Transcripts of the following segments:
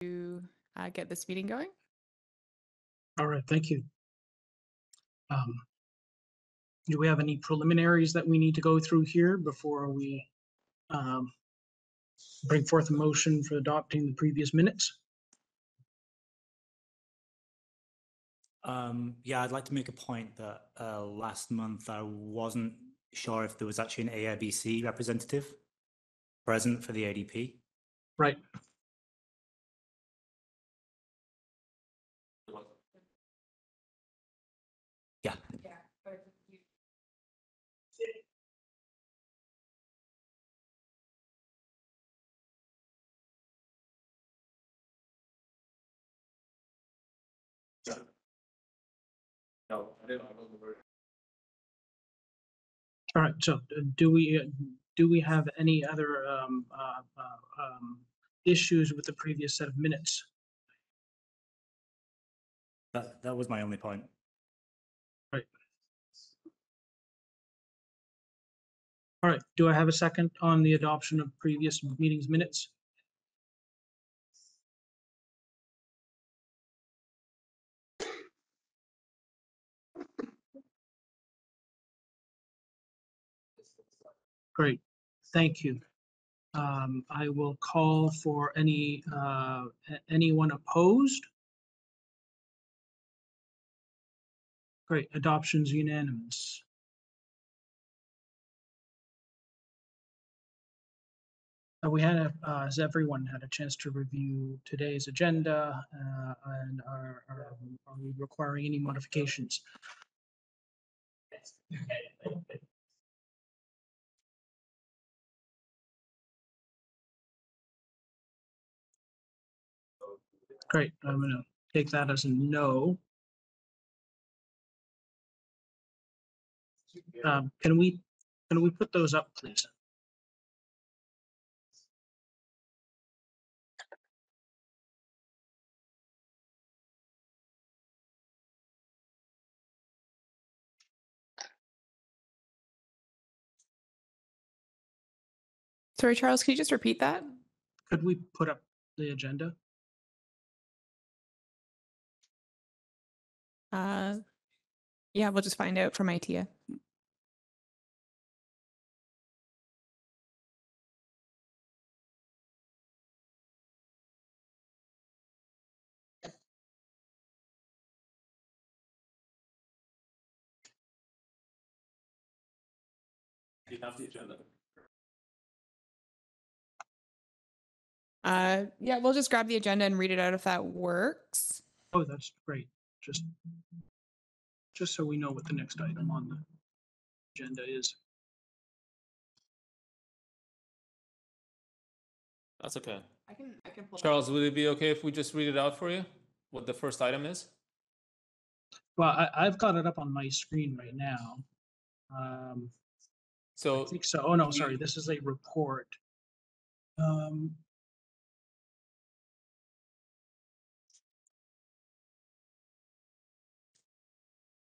to get this meeting going. All right, thank you. Do we have any preliminaries that we need to go through here before we bring forth a motion for adopting the previous minutes? Yeah, I'd like to make a point that last month I wasn't sure if there was actually an AIBC representative present for the ADP. Right. Yeah. No, I didn't. All right, so do we have any other issues with the previous set of minutes? That was my only point. Right. All right, do I have a second on the adoption of previous meetings minutes? Great, thank you. I will call for anyone opposed. Great, adoption's unanimous. Has everyone had a chance to review today's agenda and are we requiring any modifications? Great, I'm going to take that as a no. Can we put those up, please? Sorry, Charles, can you just repeat that? Could we put up the agenda? Yeah, we'll just find out from ITIA. Do you have the agenda? Yeah, we'll just grab the agenda and read it out if that works. Oh, that's great. Just so we know what the next item on the agenda is. That's okay. I can pull Charles, would it be okay if we just read it out for you? What the first item is? Well, I've got it up on my screen right now. I So think so. Oh no, sorry. This is a report.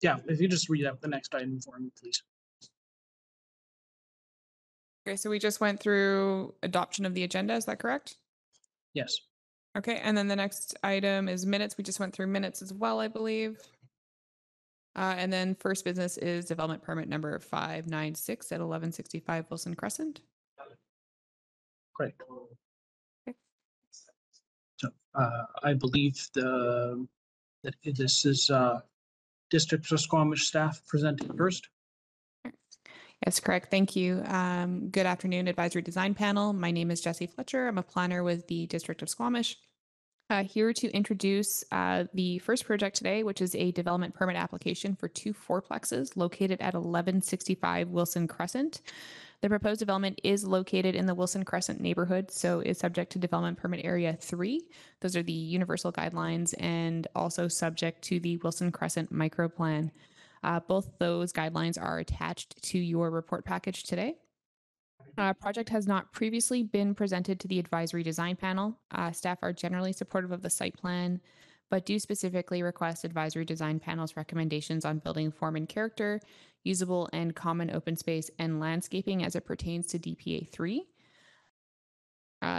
Yeah, if you just read out the next item for me, please. Okay, so we just went through adoption of the agenda, is that correct? Yes. Okay, and then the next item is minutes. We just went through minutes as well, I believe. And then first business is development permit number 596 at 1165 Wilson Crescent. Great. Okay. So I believe that this is District of Squamish staff presenting first. Yes, correct. Thank you. Good afternoon, Advisory Design Panel. My name is Jessie Fletcher. I'm a planner with the District of Squamish. Here to introduce the first project today, which is a development permit application for 2 fourplexes located at 1165 Wilson Crescent. The proposed development is located in the Wilson Crescent neighborhood, so is subject to development permit area 3. Those are the universal guidelines and also subject to the Wilson Crescent microplan. Both those guidelines are attached to your report package today. Project has not previously been presented to the advisory design panel. Staff are generally supportive of the site plan, but do specifically request advisory design panel's recommendations on building form and character, usable and common open space and landscaping as it pertains to DPA 3.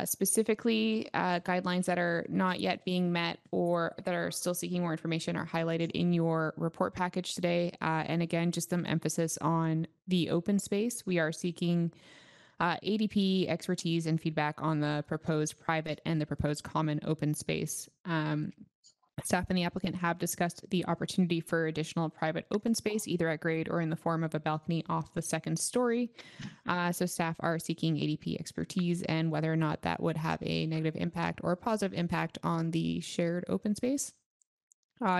Specifically, guidelines that are not yet being met or that are still seeking more information are highlighted in your report package today. And again, just some emphasis on the open space. We are seeking ADP expertise and feedback on the proposed private and the proposed common open space. Staff and the applicant have discussed the opportunity for additional private open space, either at grade or in the form of a balcony off the second story. So staff are seeking ADP expertise and whether or not that would have a negative impact or a positive impact on the shared open space.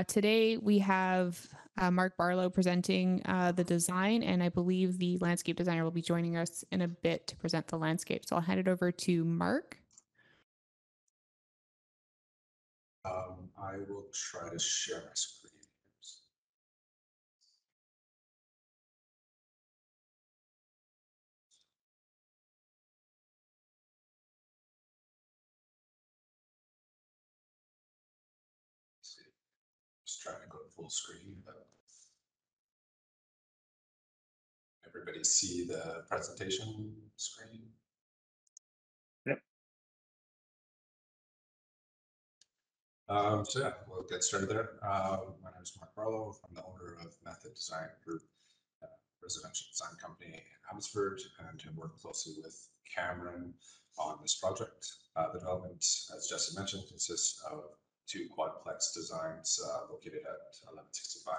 Today we have Mark Barlow presenting the design, and I believe the landscape designer will be joining us in a bit to present the landscape. So I'll hand it over to Mark. I will try to share my screen. Just trying to go full screen, but everybody see the presentation screen? Yep. So yeah, we'll get started there. My name is Mark Barlow. I'm the owner of Method Design Group, residential design company in Abbotsford, and to work closely with Cameron on this project. The development, as Jesse mentioned, consists of 2 quadplex designs located at 1165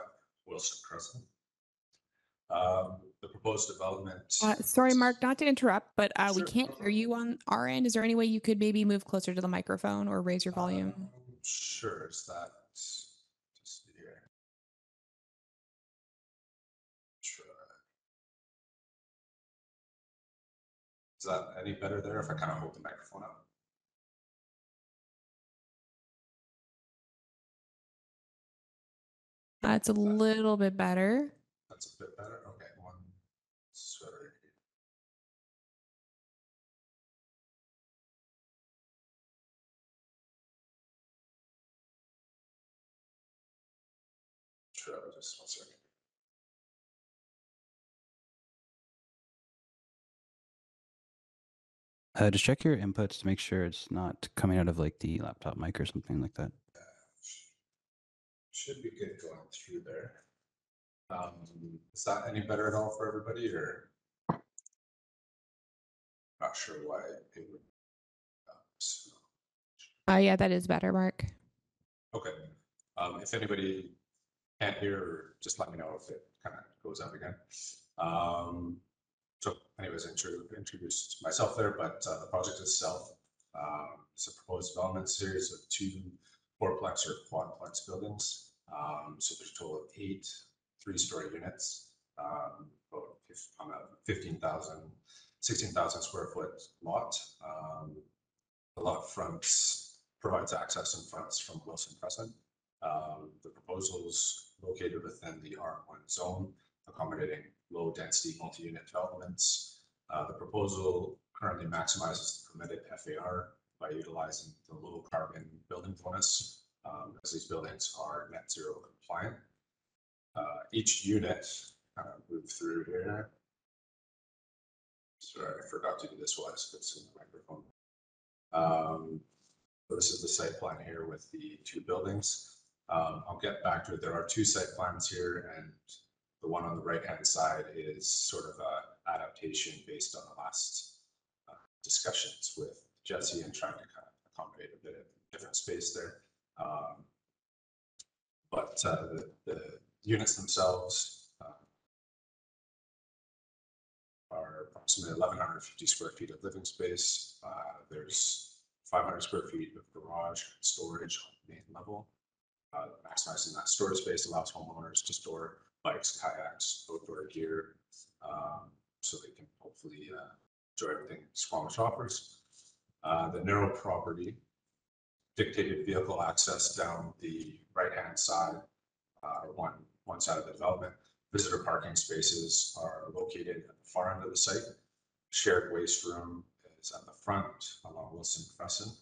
Wilson Crescent. The proposed development. Sorry, Mark, not to interrupt, but we Sure. can't hear you on our end. Is there any way you could maybe move closer to the microphone or raise your volume? Sure, is that just here? Sure. Is that any better there if I kind of hold the microphone up? It's a little bit better. That's a bit better. Okay, one. Sorry. Sure, just 1 second. Just check your inputs to make sure it's not coming out of like the laptop mic or something like that. Should be good going through there. Is that any better at all for everybody, or not sure why it would? Yeah, that is better, Mark. Okay. If anybody can't hear, just let me know if it kind of goes out again. So anyways, introduced myself there, but the project itself is a proposed development series of 2 fourplex or quadplex buildings. So there's a total of 8 3-story units, on a 16,000 square foot lot. The lot fronts provides access and fronts from Wilson Crescent. The proposal is located within the R1 zone, accommodating low density multi-unit developments. The proposal currently maximizes the permitted FAR by utilizing the low carbon building bonus, as these buildings are net zero compliant. Each unit, move through here. Sorry, I forgot to do this while I was fixing the microphone. This is the site plan here with the 2 buildings. I'll get back to it. There are 2 site plans here, and the one on the right hand side is sort of a adaptation based on the last discussions with Jesse and trying to kind of accommodate a bit of different space there. But the units themselves are approximately 1,150 square feet of living space. There's 500 square feet of garage storage on the main level. Maximizing that storage space allows homeowners to store bikes, kayaks, outdoor gear, so they can hopefully enjoy everything Squamish offers. The narrow property dictated vehicle access down the right-hand side, one side of the development. Visitor parking spaces are located at the far end of the site. Shared waste room is at the front along Wilson Crescent.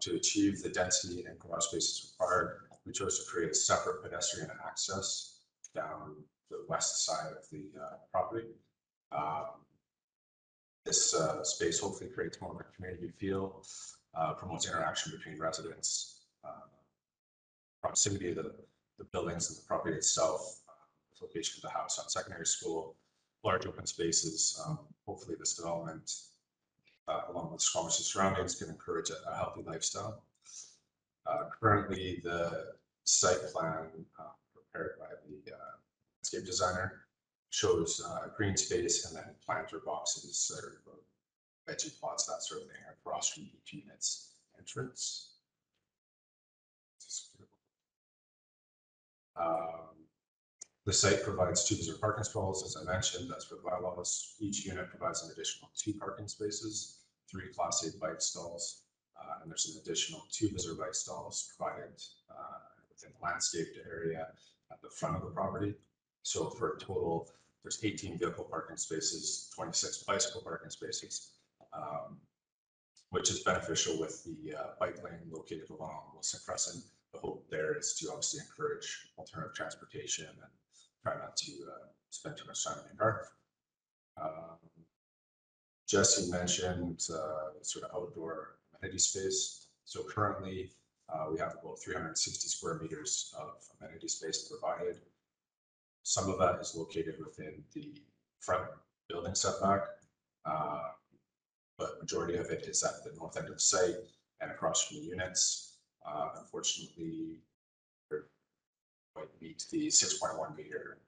To achieve the density and garage spaces required, we chose to create a separate pedestrian access down the west side of the property. This space hopefully creates more of a community feel, promotes interaction between residents, proximity to the buildings and the property itself, location of the house on secondary school, large open spaces. Hopefully this development, along with Squamish's surroundings, can encourage a healthy lifestyle. Currently, the site plan prepared by the landscape designer shows green space and then planter boxes or veggie plots, that sort of thing, across from each unit's entrance. The site provides 2 visitor parking stalls, as I mentioned. That's for the bylaws. Each unit provides an additional 2 parking spaces, 3 Class A bike stalls, and there's an additional 2 visitor bike stalls provided within the landscaped area at the front of the property. So for a total, there's 18 vehicle parking spaces, 26 bicycle parking spaces, which is beneficial with the bike lane located along Wilson Crescent. The hope there is to obviously encourage alternative transportation and try not to spend too much time in your car. Jesse mentioned sort of outdoor amenity space. So currently we have about 360 square meters of amenity space provided. Some of that is located within the front building setback, but majority of it is at the north end of the site and across from the units. Unfortunately, they might meet the 6.1 meter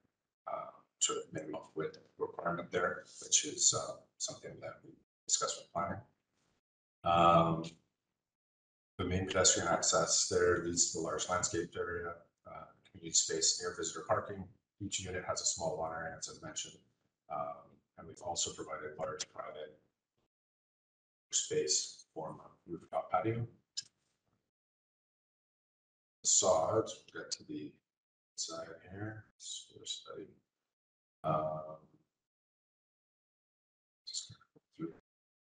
sort of minimum width requirement there, which is something that we discussed with planning. The main pedestrian access there leads to the large landscaped area, community space near visitor parking. Each unit has a small lawn area, as I mentioned, and we've also provided large private space for a rooftop patio. Facade, we'll get to the side here. Study.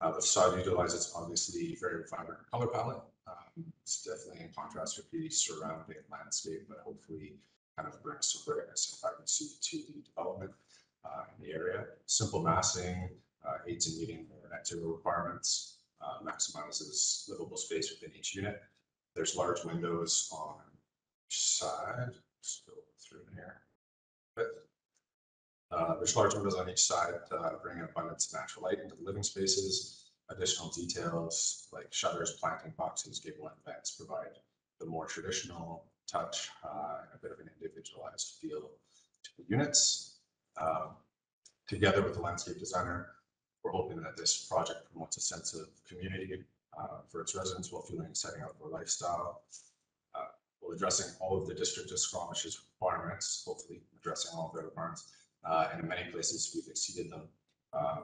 The facade utilizes obviously very vibrant color palette. It's definitely in contrast with the surrounding landscape, but hopefully kind of brings some brightness and vibrancy to the development in the area. Simple massing aids in meeting net zero requirements, maximizes livable space within each unit. There's large windows on each side. Just go through here. There's large windows on each side, bringing abundance of natural light into the living spaces. Additional details like shutters, planting boxes, gable end vents provide the more traditional touch and a bit of an individualized feel to the units. Together with the landscape designer, we're hoping that this project promotes a sense of community for its residents while fueling and setting out for lifestyle. While addressing all of the district of Squamish's requirements, hopefully addressing all of their requirements, and in many places we've exceeded them.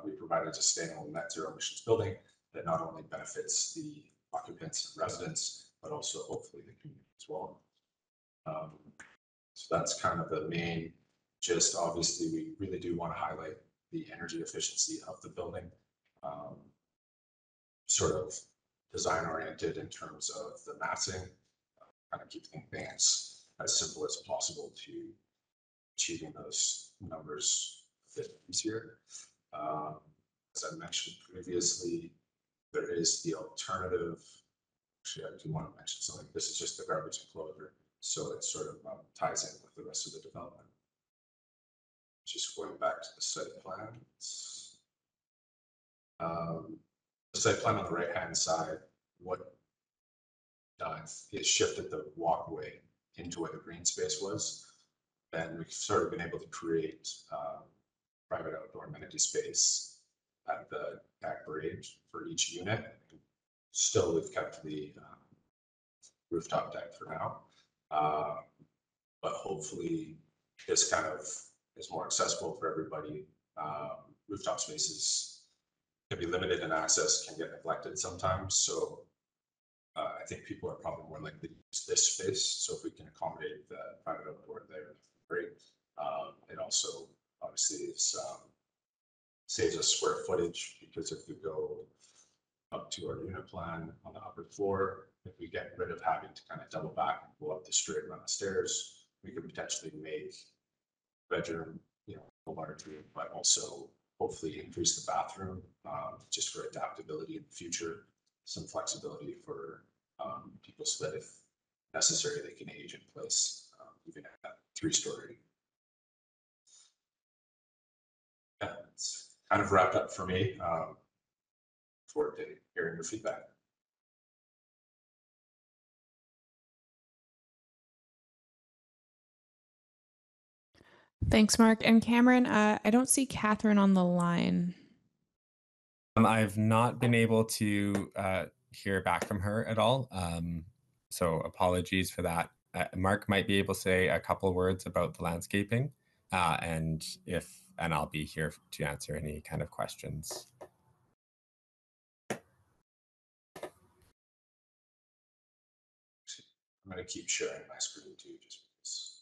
We provided a sustainable net zero emissions building that not only benefits the occupants and residents, but also hopefully the community as well. So that's kind of the main gist. Obviously, we really do want to highlight the energy efficiency of the building, sort of design oriented in terms of the massing, kind of keeping things as simple as possible to achieving those numbers a bit easier. As I mentioned previously, there is the alternative. Actually, I do want to mention something. This is just the garbage enclosure, so it sort of ties in with the rest of the development. Just going back to the site plans. The site plan on the right-hand side, what it shifted the walkway into where the green space was. Then we've sort of been able to create private outdoor amenity space at the back grade for each unit. Still, we've kept the rooftop deck for now, but hopefully this kind of is more accessible for everybody. Rooftop spaces can be limited and access can get neglected sometimes. So I think people are probably more likely to use this space. So if we can accommodate the private outdoor there, great. It also obviously is, saves us square footage, because if we go up to our unit plan on the upper floor, if we get rid of having to kind of double back and go up the straight run of stairs, we could potentially make bedroom, larger, but also hopefully increase the bathroom, just for adaptability in the future, some flexibility for people so that if necessary, they can age in place, even at 3-story. Yeah, it's kind of wrapped up for me. Forward to hearing your feedback. Thanks, Mark. And Cameron, I don't see Catherine on the line. I've not been able to hear back from her at all. So apologies for that. Mark might be able to say a couple words about the landscaping, and I'll be here to answer any kind of questions. I'm going to keep sharing my screen too, just because.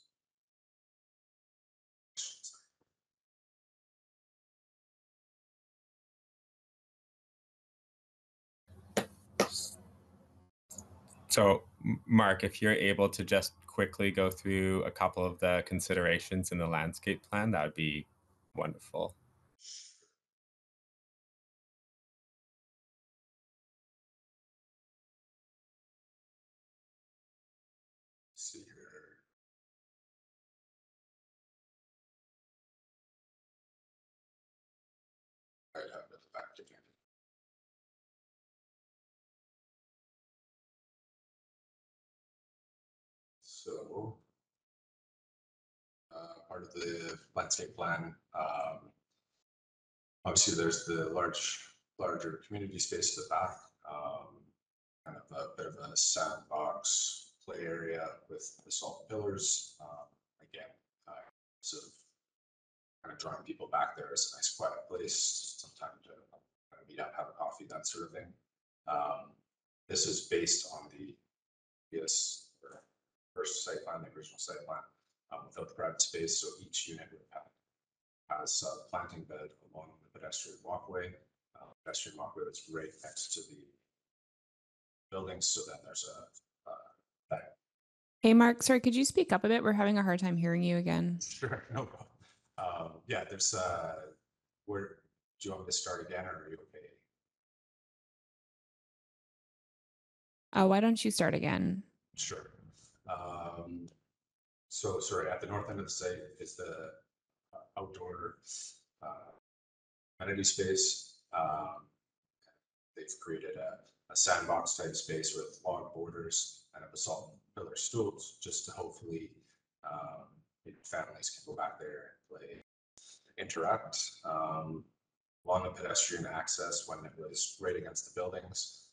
So, Mark, if you're able to just quickly go through a couple of the considerations in the landscape plan, that would be wonderful. See here. I'd have it back again. So, part of the landscape plan, obviously there's the larger community space at the back, kind of a bit of a sandbox play area with basalt pillars. Again, sort of kind of drawing people back there. It's a nice quiet place, sometime to kind of meet up, have a coffee, that sort of thing. This is based on the first site plan, the original site plan, without the private space. So each unit would have has a planting bed along the pedestrian walkway that's right next to the building. So then there's a Hey, Mark, sorry, could you speak up a bit? We're having a hard time hearing you again. Sure, no problem. Yeah, there's where do you want me to start again, or are you okay? Why don't you start again? Sure. So sorry, at the north end of the site is the outdoor amenity space. They've created a sandbox type space with log borders and a basalt pillar stools, just to hopefully families can go back there and play, interact. Along the pedestrian access, when it was right against the buildings,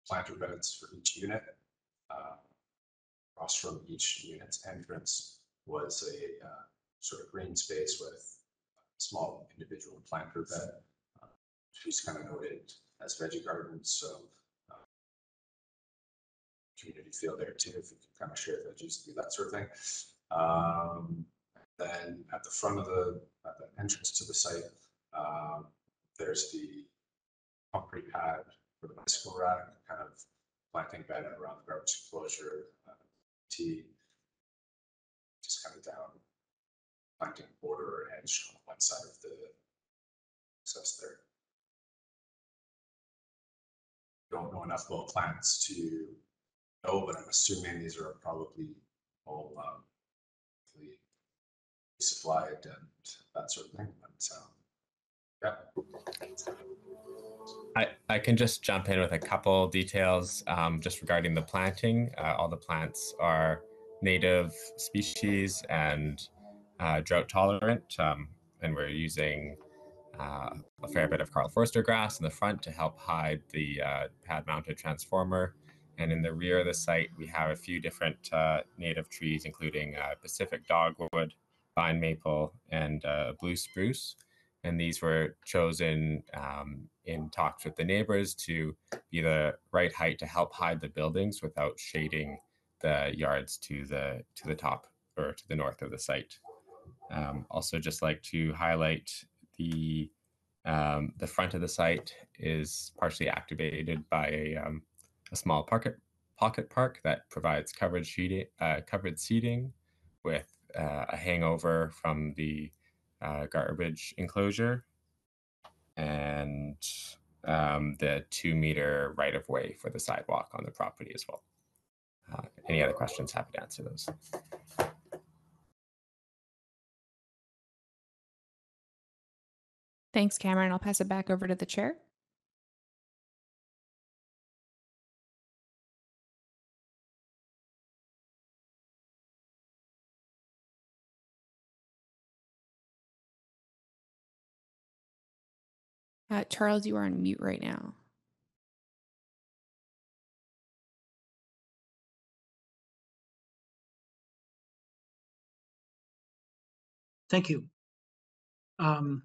planter beds for each unit. Across from each unit's entrance was a sort of green space with a small individual planter bed. She's kind of noted as veggie gardens, so community feel there too, if you can kind of share veggies, do that sort of thing. Then at the front of the entrance to the site, there's the concrete pad for the bicycle rack, kind of planting bed around the garbage enclosure, just kind of down, planting border or edge on one side of the access there. Don't know enough about plants to know, but I'm assuming these are probably all supplied and that sort of thing. But yeah. I can just jump in with a couple details just regarding the planting. All the plants are native species and drought tolerant, and we're using a fair bit of Carl Forster grass in the front to help hide the pad mounted transformer. And in the rear of the site, we have a few different native trees, including Pacific dogwood, vine maple, and blue spruce. And these were chosen in talks with the neighbors to be the right height to help hide the buildings without shading the yards to the top or to the north of the site. Also, just like to highlight the front of the site is partially activated by a small pocket park that provides covered seating with a hangover from the garbage enclosure and the 2-meter right-of-way for the sidewalk on the property as well. Any other questions? Happy to answer those. Thanks, Cameron. I'll pass it back over to the chair. Charles, you are on mute right now. Thank you. Do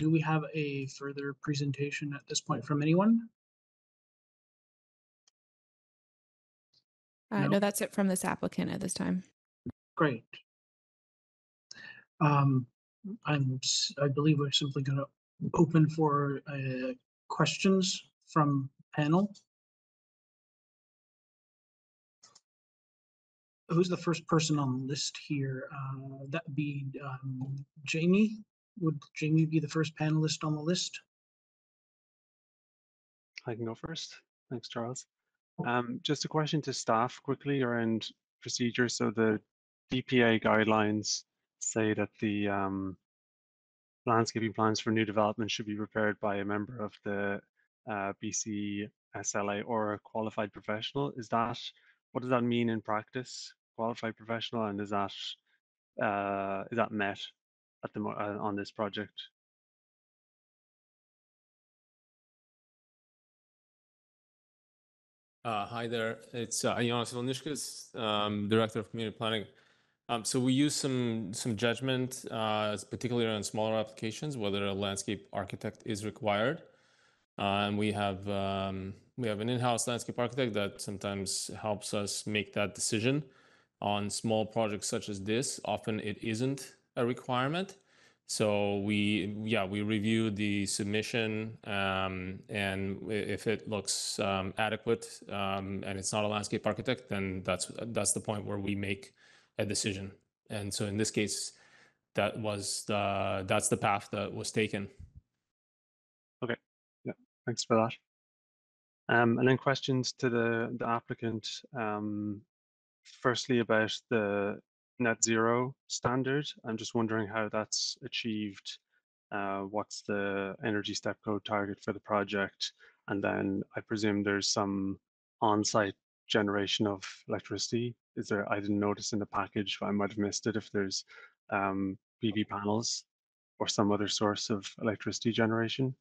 we have a further presentation at this point from anyone? No? No, that's it from this applicant at this time. Great. I believe we're simply going to open for questions from panel. Who's the first person on the list here? That would be Jamie. Would Jamie be the first panelist on the list? I can go first. Thanks, Charles. Just a question to staff quickly around procedure. So the DPA guidelines say that the landscaping plans for new development should be prepared by a member of the BC SLA or a qualified professional. What does that mean in practice? Qualified professional, and is that met at the on this project? Hi there, it's Jonas Vilnishkas, Director of Community Planning. So we use some judgment, particularly on smaller applications, whether a landscape architect is required. And we have an in-house landscape architect that sometimes helps us make that decision. On small projects such as this, often it isn't a requirement. So we review the submission, and if it looks adequate and it's not a landscape architect, then that's the point where we make a decision. And so in this case, that's the path that was taken. Okay, yeah, thanks for that. And then questions to the applicant. Firstly, about the net zero standard. I'm just wondering how that's achieved. What's the energy step code target for the project? And then I presume there's some on-site generation of electricity. I didn't notice in the package, I might have missed it, if there's PV panels or some other source of electricity generation.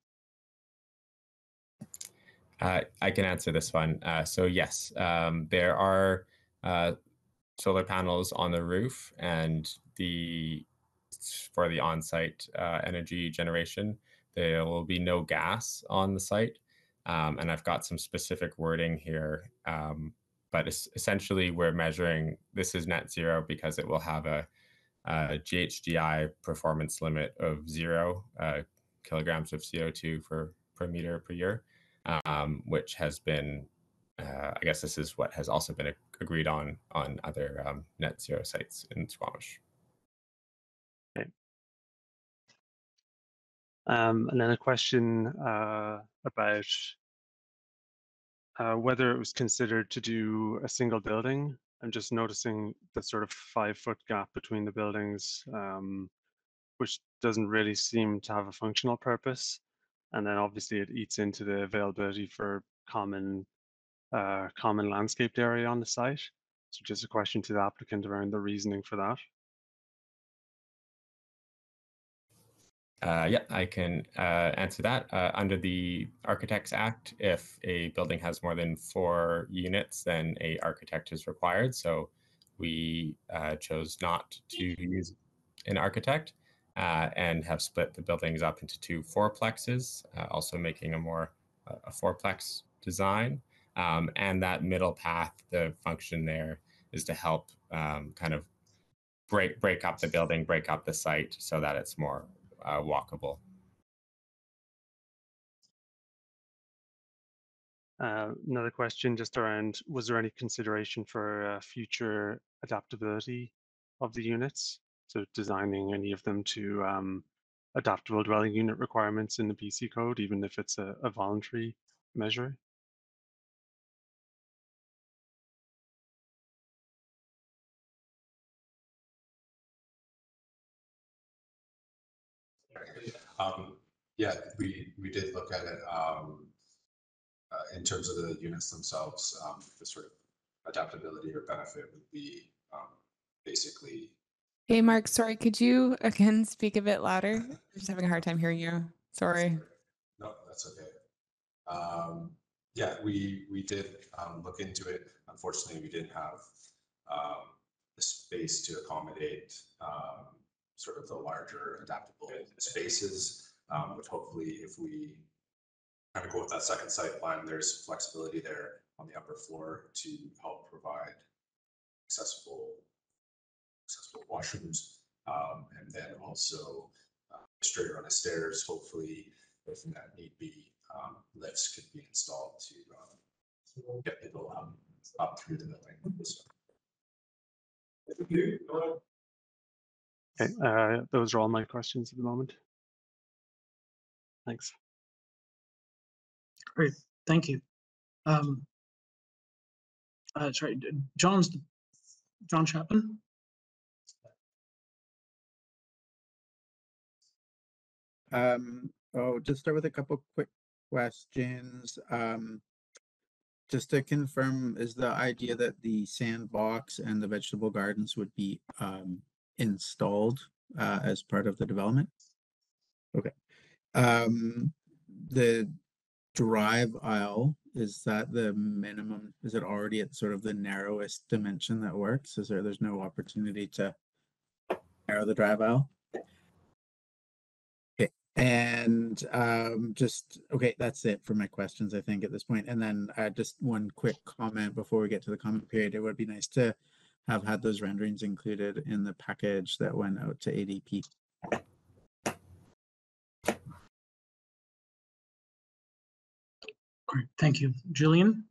I can answer this one. So yes, there are solar panels on the roof, and for the on-site energy generation, there will be no gas on the site. And I've got some specific wording here, but essentially we're measuring, this is net zero because it will have a GHGI performance limit of 0 kilograms of CO2 per meter per year. Which has been, I guess this is what has also been agreed on other net zero sites in Squamish. Okay. And then a question about whether it was considered to do a single building. I'm just noticing the sort of 5-foot gap between the buildings, which doesn't really seem to have a functional purpose. And then obviously it eats into the availability for common landscaped area on the site. So just a question to the applicant around the reasoning for that. Yeah, I can answer that. Under the Architects Act, if a building has more than 4 units, then an architect is required. So we chose not to use an architect and have split the buildings up into 2 fourplexes, also making a fourplex design. And that middle path, the function there is to help kind of break up the building, break up the site so that it's more walkable. Another question just around, was there any consideration for future adaptability of the units? So designing any of them to adaptable dwelling unit requirements in the BC code, even if it's a voluntary measure. Yeah, we did look at it in terms of the units themselves. The sort of adaptability or benefit would be basically. Hey, Mark, sorry, could you again speak a bit louder? I'm just having a hard time hearing you. Sorry. No, that's okay. Yeah, we did look into it. Unfortunately, we didn't have the space to accommodate sort of the larger adaptable spaces, which hopefully if we kind of go with that second site plan, there's flexibility there on the upper floor to help provide accessible washrooms, and then also straight run of stairs. Hopefully, if that need be, lifts could be installed to get people up through the building. Okay, those are all my questions at the moment. Thanks. Great, thank you. Sorry, John Chapman. Just start with a couple quick questions. Just to confirm, is the idea that the sandbox and the vegetable gardens would be installed as part of the development? Okay. The drive aisle, is that the minimum? Is it already at sort of the narrowest dimension that works? There's no opportunity to narrow the drive aisle? Okay. And okay, that's it for my questions, I think, at this point. And then just one quick comment before we get to the comment period. It would be nice to have had those renderings included in the package that went out to ADP. Great, thank you. Jillian?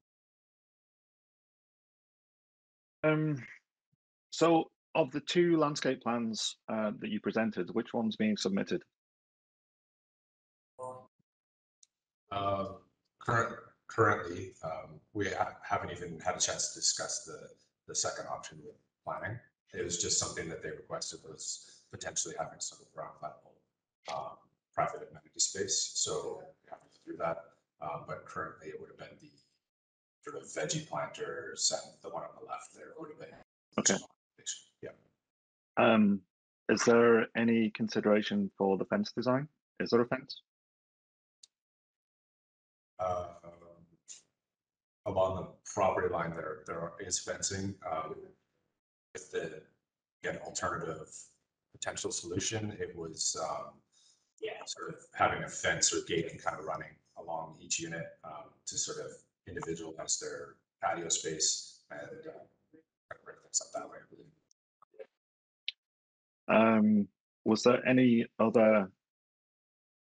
So of the two landscape plans that you presented, which one's being submitted? Currently, we haven't even had a chance to discuss the second option with planning. It was just something that they requested, was potentially having some ground level private amenity space. So we have to go through that. But currently, it would have been the sort of veggie planters and the one on the left there would have been. Okay. Yeah. Is there any consideration for the fence design? Is there a fence? Along the property line, there is fencing. With the alternative potential solution, it was sort of having a fence or gating kind of running along each unit to sort of individualize their patio space and break things up that way, I believe. Was there any other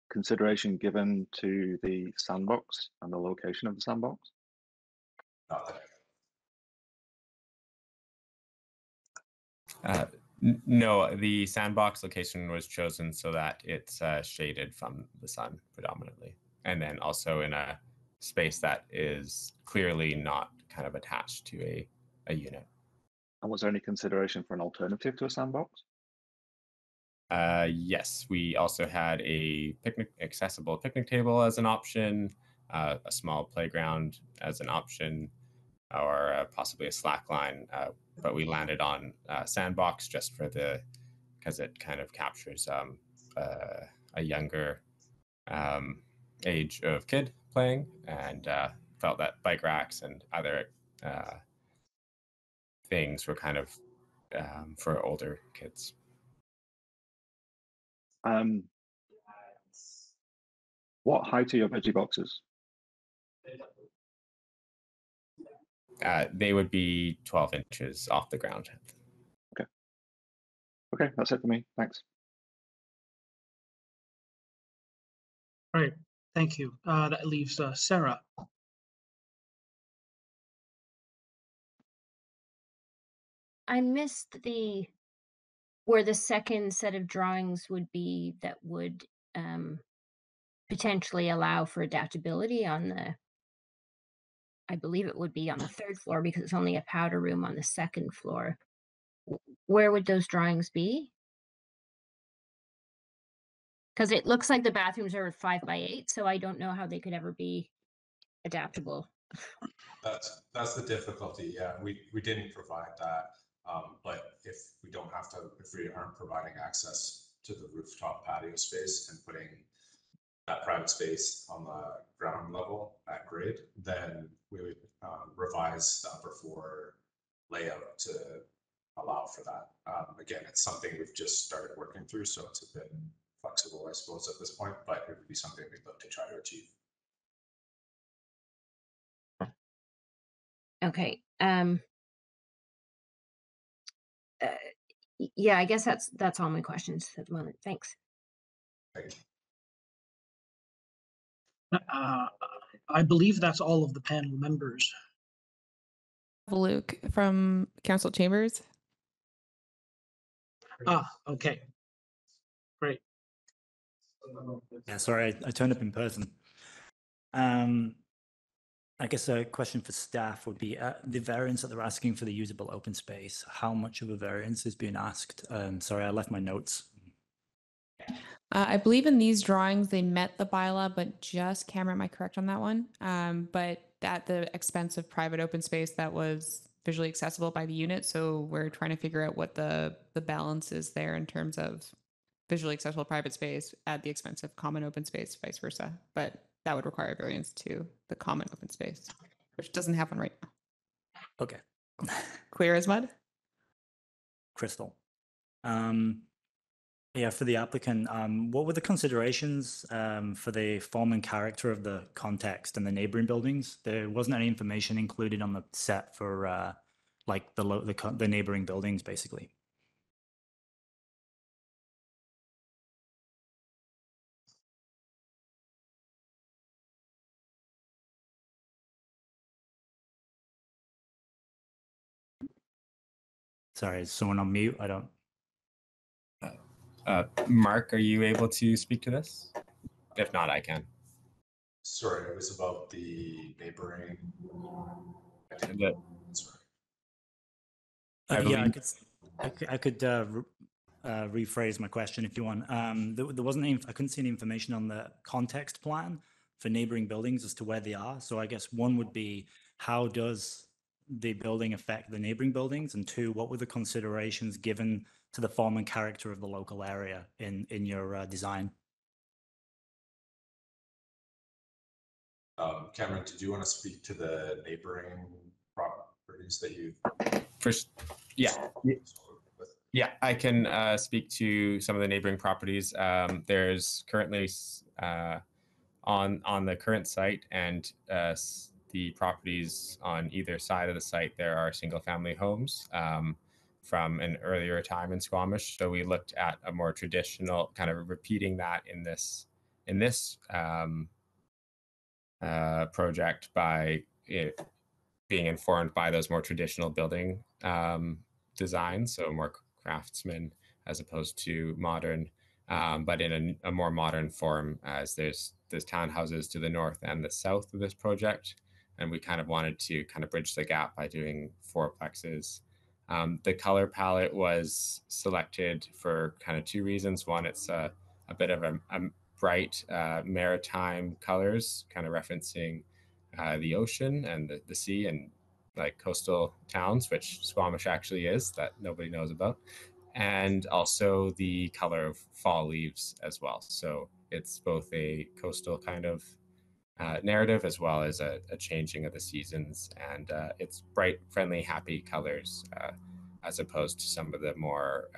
consideration given to the sandbox and the location of the sandbox? Not that No, the sandbox location was chosen so that it's shaded from the sun predominantly, and then also in a space that is clearly not kind of attached to a unit. And was there any consideration for an alternative to a sandbox? Yes, we also had a accessible picnic table as an option, a small playground as an option, or possibly a slack line, but we landed on sandbox just for because it kind of captures a younger age of kid playing, and felt that bike racks and other things were kind of for older kids. What height are your veggie boxes? They would be 12 inches off the ground. Okay. Okay, that's it for me. Thanks. All right, thank you. That leaves Sarah. I missed the where the second set of drawings would be that would potentially allow for adaptability on the, I believe it would be on the third floor because it's only a powder room on the second floor. Where would those drawings be? Because it looks like the bathrooms are 5 by 8, so I don't know how they could ever be adaptable. That's the difficulty. Yeah, we didn't provide that, but if we don't have to, if we aren't providing access to the rooftop patio space and putting that private space on the ground level at grade, then we would revise the upper floor layout to allow for that. Again, it's something we've just started working through, so it's a bit flexible, I suppose, at this point, but it would be something we'd look to try to achieve. Okay. Yeah, I guess that's all my questions at the moment. Thanks. Thank you. I believe that's all of the panel members. Luke from Council Chambers. Okay. Great. Yeah, sorry, I turned up in person. I guess a question for staff would be the variance that they're asking for the usable open space. How much of a variance is being asked? Sorry, I left my notes. I believe in these drawings, they met the bylaw, but just, Cameron, am I correct on that one? But at the expense of private open space that was visually accessible by the unit. So we're trying to figure out what the balance is there in terms of visually accessible private space at the expense of common open space, vice versa. But that would require variance to the common open space, which doesn't happen right now. Okay. Clear as mud? Crystal. Yeah, for the applicant, what were the considerations for the form and character of the context and the neighboring buildings? There wasn't any information included on the set for like the neighboring buildings, basically. Sorry, is someone on mute? I don't. Mark, are you able to speak to this? If not, I can. Sorry, it was about the neighboring. Yeah, I could rephrase my question if you want. There wasn't any, I couldn't see any information on the context plan for neighboring buildings as to where they are. So I guess one would be, how does the building affect the neighboring buildings? And two, what were the considerations given to the form and character of the local area in your design? Cameron, did you want to speak to the neighboring properties that you? First, yeah, I can speak to some of the neighboring properties. There's currently on the current site and the properties on either side of the site, there are single-family homes from an earlier time in Squamish. So we looked at a more traditional, kind of repeating that in this project by being informed by those more traditional building designs, so more craftsman as opposed to modern, but in a more modern form, as there's townhouses to the north and the south of this project. And we kind of wanted to kind of bridge the gap by doing fourplexes. The color palette was selected for kind of two reasons. One, it's a bit of a bright maritime colors, kind of referencing the ocean and the sea and like coastal towns, which Squamish actually is, that nobody knows about. And also the color of fall leaves as well. So it's both a coastal kind of narrative as well as a changing of the seasons. And it's bright, friendly, happy colors as opposed to some of the more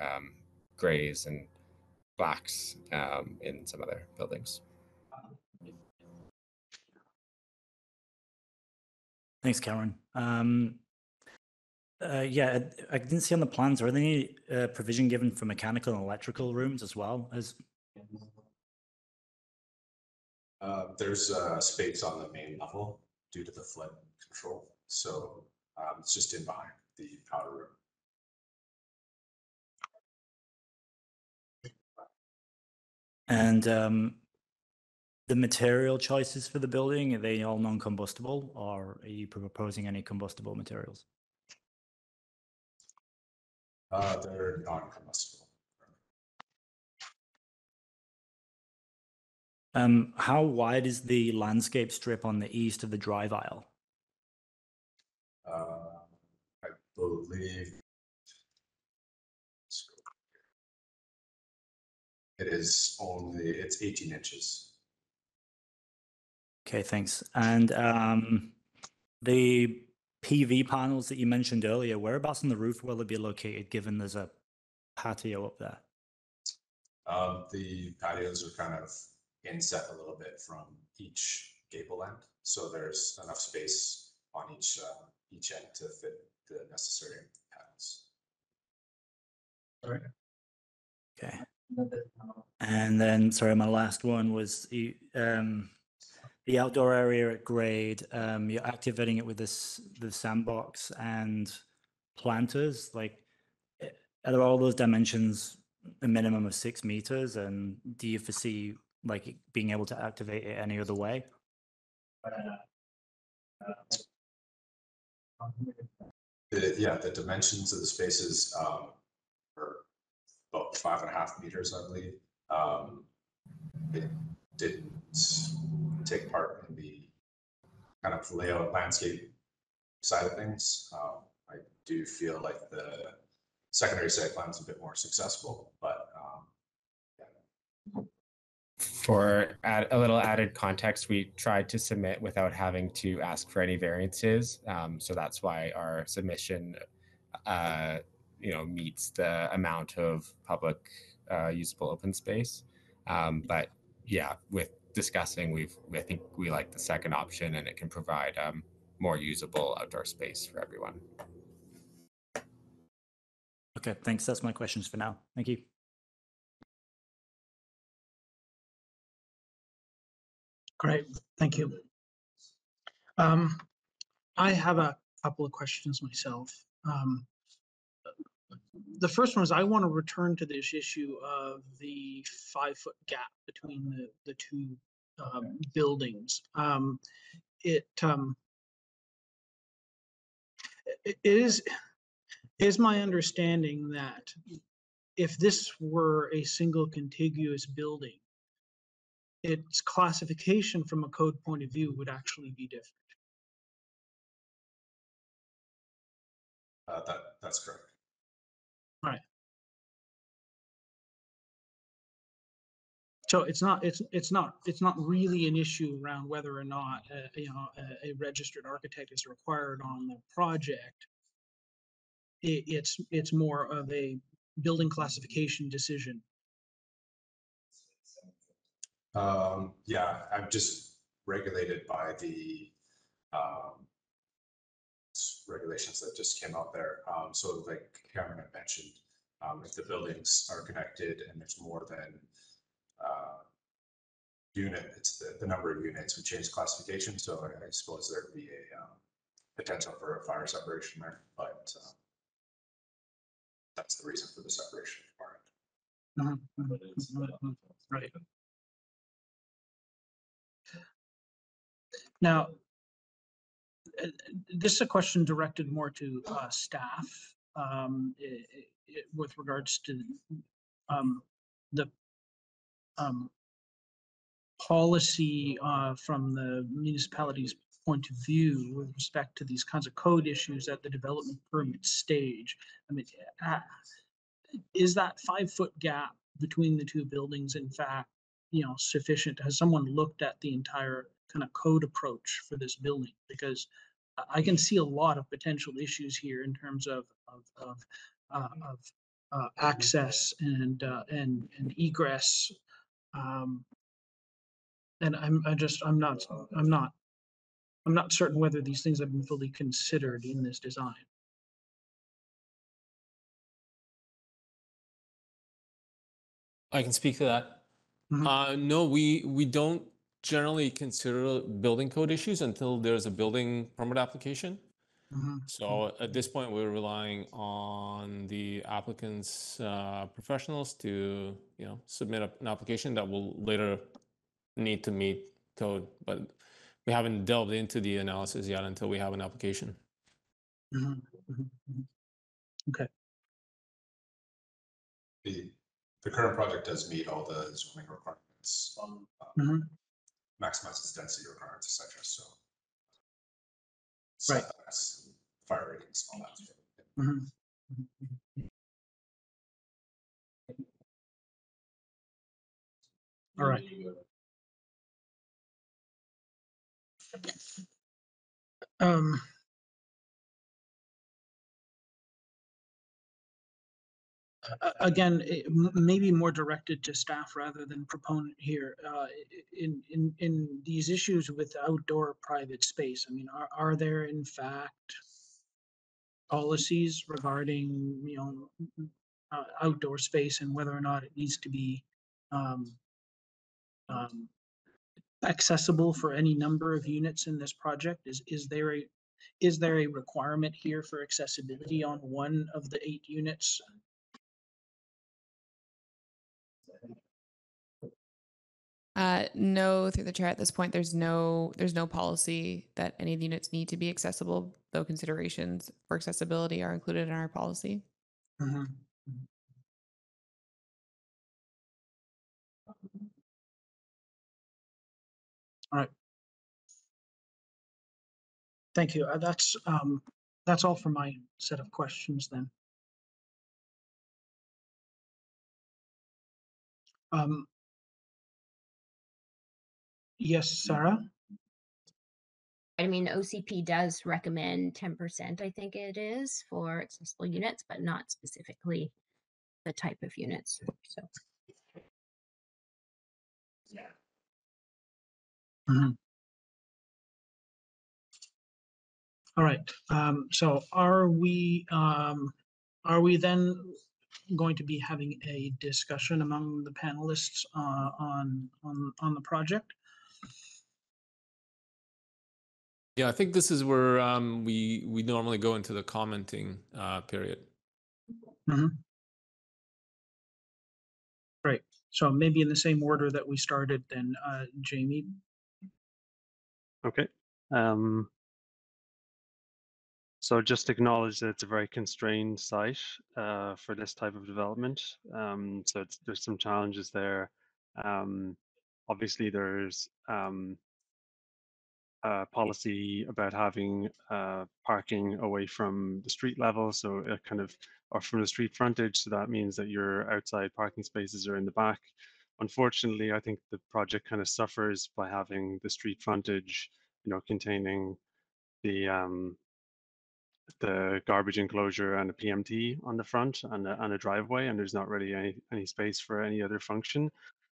grays and blacks in some other buildings. Thanks, Cameron. Yeah, I didn't see on the plans, are there any provision given for mechanical and electrical rooms as well as? There's space on the main level due to the flood control. So it's just in behind the powder room. And the material choices for the building, are they all non-combustible, or are you proposing any combustible materials? They're non-combustible. How wide is the landscape strip on the east of the drive aisle? I believe it's 18 inches. Okay, thanks. And the PV panels that you mentioned earlier, whereabouts on the roof will it be located, given there's a patio up there? The patios are kind of inset a little bit from each gable end, so there's enough space on each end to fit the necessary panels. Okay. And then, sorry, my last one was the outdoor area at grade. You're activating it with the sandbox and planters. Like, are there all those dimensions a minimum of 6 meters? And do you foresee like being able to activate it any other way? The dimensions of the spaces are about 5.5 meters, I believe. It didn't take part in the kind of layout landscape side of things. I do feel like the secondary site plan is a bit more successful, but For a little added context, we tried to submit without having to ask for any variances. So that's why our submission, meets the amount of public usable open space. But yeah, with discussing, I think we like the second option, and it can provide more usable outdoor space for everyone. Okay, thanks. That's my questions for now. Thank you. Great, thank you. I have a couple of questions myself. The first one is I want to return to this issue of the 5-foot gap between the two buildings. It is my understanding that if this were a single contiguous building, its classification from a code point of view would actually be different. that's correct. Right. So it's not really an issue around whether or not a registered architect is required on the project. It's more of a building classification decision. Yeah, I'm just regulated by the regulations that just came out there. So like Cameron had mentioned, if the buildings are connected and there's more than unit, it's the number of units would change classification. So I suppose there'd be a potential for a fire separation there, but that's the reason for the separation requirement. Right. Now, this is a question directed more to staff with regards to the policy from the municipality's point of view with respect to these kinds of code issues at the development permit stage. I mean, is that 5-foot gap between the two buildings in fact, sufficient? Has someone looked at the entire kind of code approach for this building? Because I can see a lot of potential issues here in terms of access and egress. And I'm not certain whether these things have been fully considered in this design. I can speak to that. No, we don't generally consider building code issues until there's a building permit application. So at this point, we're relying on the applicant's professionals to, submit an application that will later need to meet code, but we haven't delved into the analysis yet until we have an application. Okay. The current project does meet all the zoning requirements, maximizes density requirements, etc. So Right. setbacks, fire ratings, all that. All right. Again, maybe more directed to staff rather than proponent here. In these issues with outdoor private space, I mean, are there in fact policies regarding outdoor space and whether or not it needs to be accessible for any number of units in this project? Is there a requirement here for accessibility on one of the 8 units? No, through the chair at this point, there's no policy that any of the units need to be accessible, though considerations for accessibility are included in our policy. All right. Thank you. That's all for my set of questions then. Yes, Sarah? I mean, OCP does recommend 10%, I think it is, for accessible units, but not specifically the type of units. So. All right. So are we then going to be having a discussion among the panelists on the project? Yeah, I think this is where we normally go into the commenting period. Great. So maybe in the same order that we started then, Jamie. Okay. So just acknowledge that it's a very constrained site for this type of development. So there's some challenges there. Obviously, there's policy about having parking away from the street level, so or from the street frontage. So that means that your outside parking spaces are in the back. Unfortunately, I think the project kind of suffers by having the street frontage, containing the garbage enclosure and a PMT on the front and a driveway, and there's not really any space for any other function.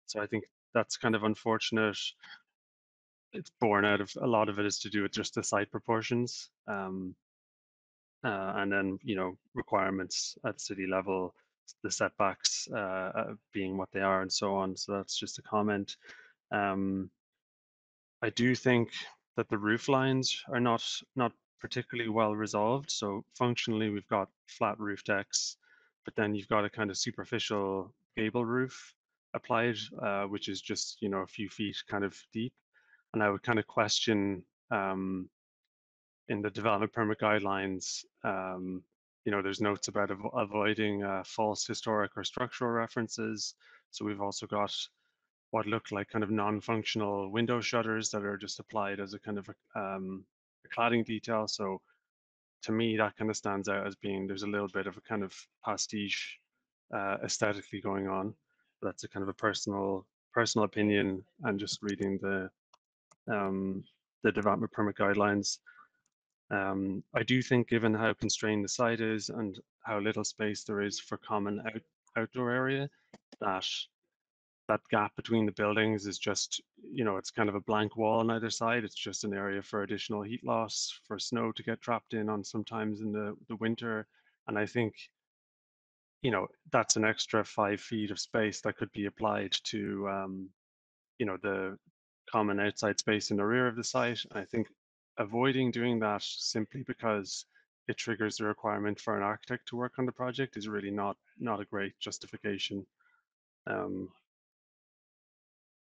So I think that's kind of unfortunate. It's born out of a lot of it is to do with just the site proportions, and then requirements at city level, the setbacks being what they are, and so on. So that's just a comment. I do think that the roof lines are not particularly well resolved. So functionally, we've got flat roof decks, but then you've got a kind of superficial gable roof applied, which is just a few feet kind of deep. And I would kind of question in the development permit guidelines, there's notes about avoiding false historic or structural references. So we've also got what look like kind of non-functional window shutters that are just applied as a kind of a cladding detail. So to me, that kind of stands out as being there's a little bit of a kind of pastiche aesthetically going on. That's a kind of a personal opinion, and just reading the development permit guidelines. I do think, given how constrained the site is and how little space there is for common outdoor area, that gap between the buildings is just, it's kind of a blank wall on either side. It's just an area for additional heat loss, for snow to get trapped in on sometimes in the winter. And I think, that's an extra 5 feet of space that could be applied to, the common outside space in the rear of the site. And I think avoiding doing that simply because it triggers the requirement for an architect to work on the project is really not a great justification. I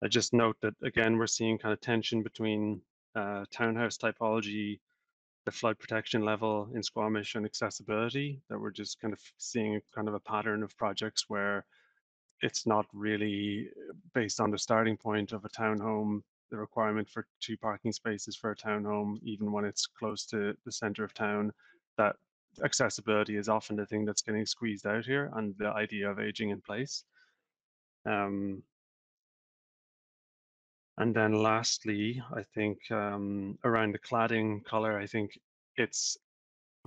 just note that again we're seeing kind of tension between townhouse typology, the flood protection level in Squamish, and accessibility, that we're just kind of seeing kind of a pattern of projects where it's not really based on the starting point of a townhome, the requirement for 2 parking spaces for a townhome, even when it's close to the center of town, that accessibility is often the thing that's getting squeezed out here, and the idea of aging in place. And then lastly, I think around the cladding color, I think it's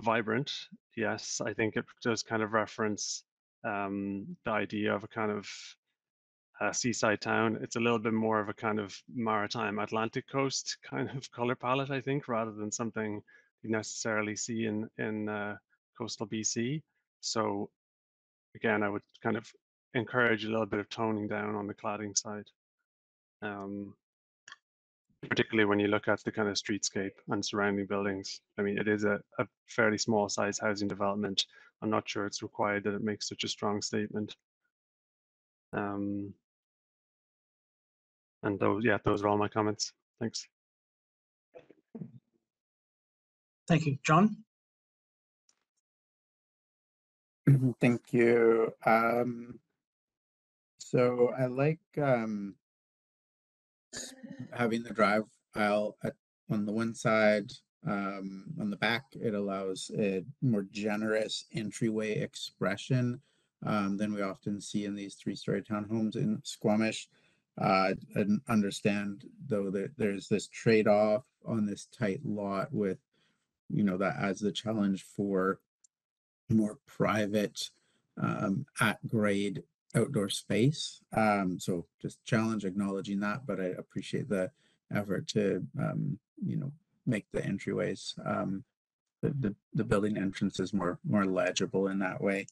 vibrant. Yes, I think it does kind of reference the idea of a kind of seaside town. It's a little bit more of a kind of maritime Atlantic coast kind of color palette, I think, rather than something you necessarily see in coastal BC. So again, I would kind of encourage a little bit of toning down on the cladding side. Particularly when you look at the kind of streetscape and surrounding buildings. I mean, it is a fairly small size housing development. I'm not sure it's required that it makes such a strong statement. And those are all my comments. Thanks. Thank you. John? Thank you. So I like having the drive aisle on the one side. On the back, it allows a more generous entryway expression than we often see in these 3-story townhomes in Squamish. I understand, though, that there's this trade-off on this tight lot with, that adds the challenge for more private, at-grade outdoor space. So just challenge acknowledging that, but I appreciate the effort to, make the entryways, the building entrances more legible in that way.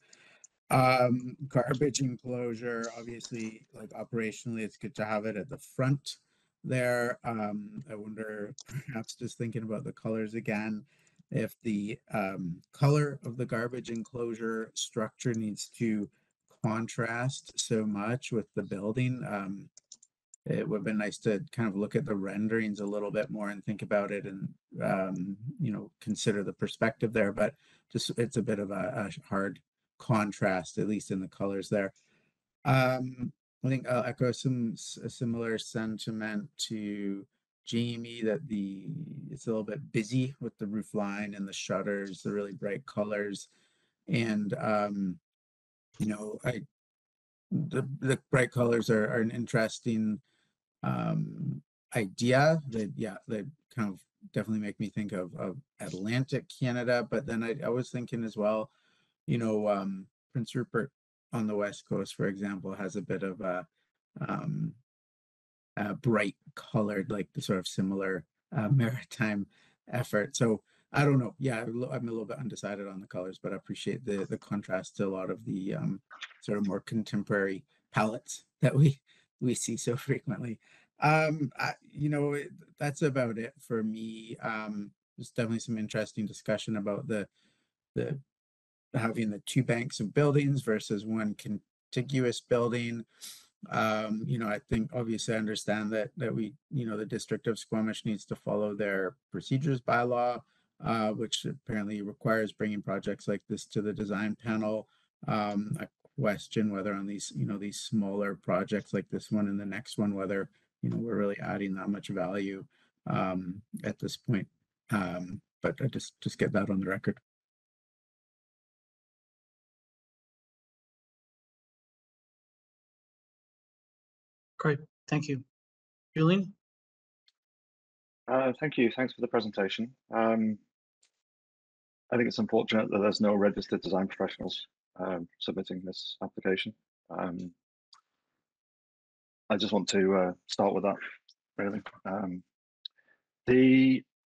Garbage enclosure, obviously, like operationally, it's good to have it at the front there. I wonder, perhaps just thinking about the colors again, if the color of the garbage enclosure structure needs to contrast so much with the building. It would have been nice to kind of look at the renderings a little bit more and think about it and, consider the perspective there, but just it's a bit of a hard contrast, at least in the colors there. I think I'll echo a similar sentiment to Jamie that it's a little bit busy with the roof line and the shutters, the really bright colors. And, the bright colors are an interesting idea that kind of definitely make me think of Atlantic Canada. But then I was thinking as well, Prince Rupert on the West Coast, for example, has a bit of a bright colored, like the sort of similar maritime effort. So I don't know. Yeah, I'm a little bit undecided on the colors, but I appreciate the contrast to a lot of the sort of more contemporary palettes that we see so frequently. That's about it for me. There's definitely some interesting discussion about the having the 2 banks of buildings versus one contiguous building. I think obviously I understand that we, the District of Squamish needs to follow their procedures bylaw, which apparently requires bringing projects like this to the design panel. I question whether on these, these smaller projects like this one and the next one, whether, we're really adding that much value at this point. But I just get that on the record. Great, thank you. Julian? Thank you. Thanks for the presentation. I think it's unfortunate that there's no registered design professionals submitting this application. I just want to start with that, really.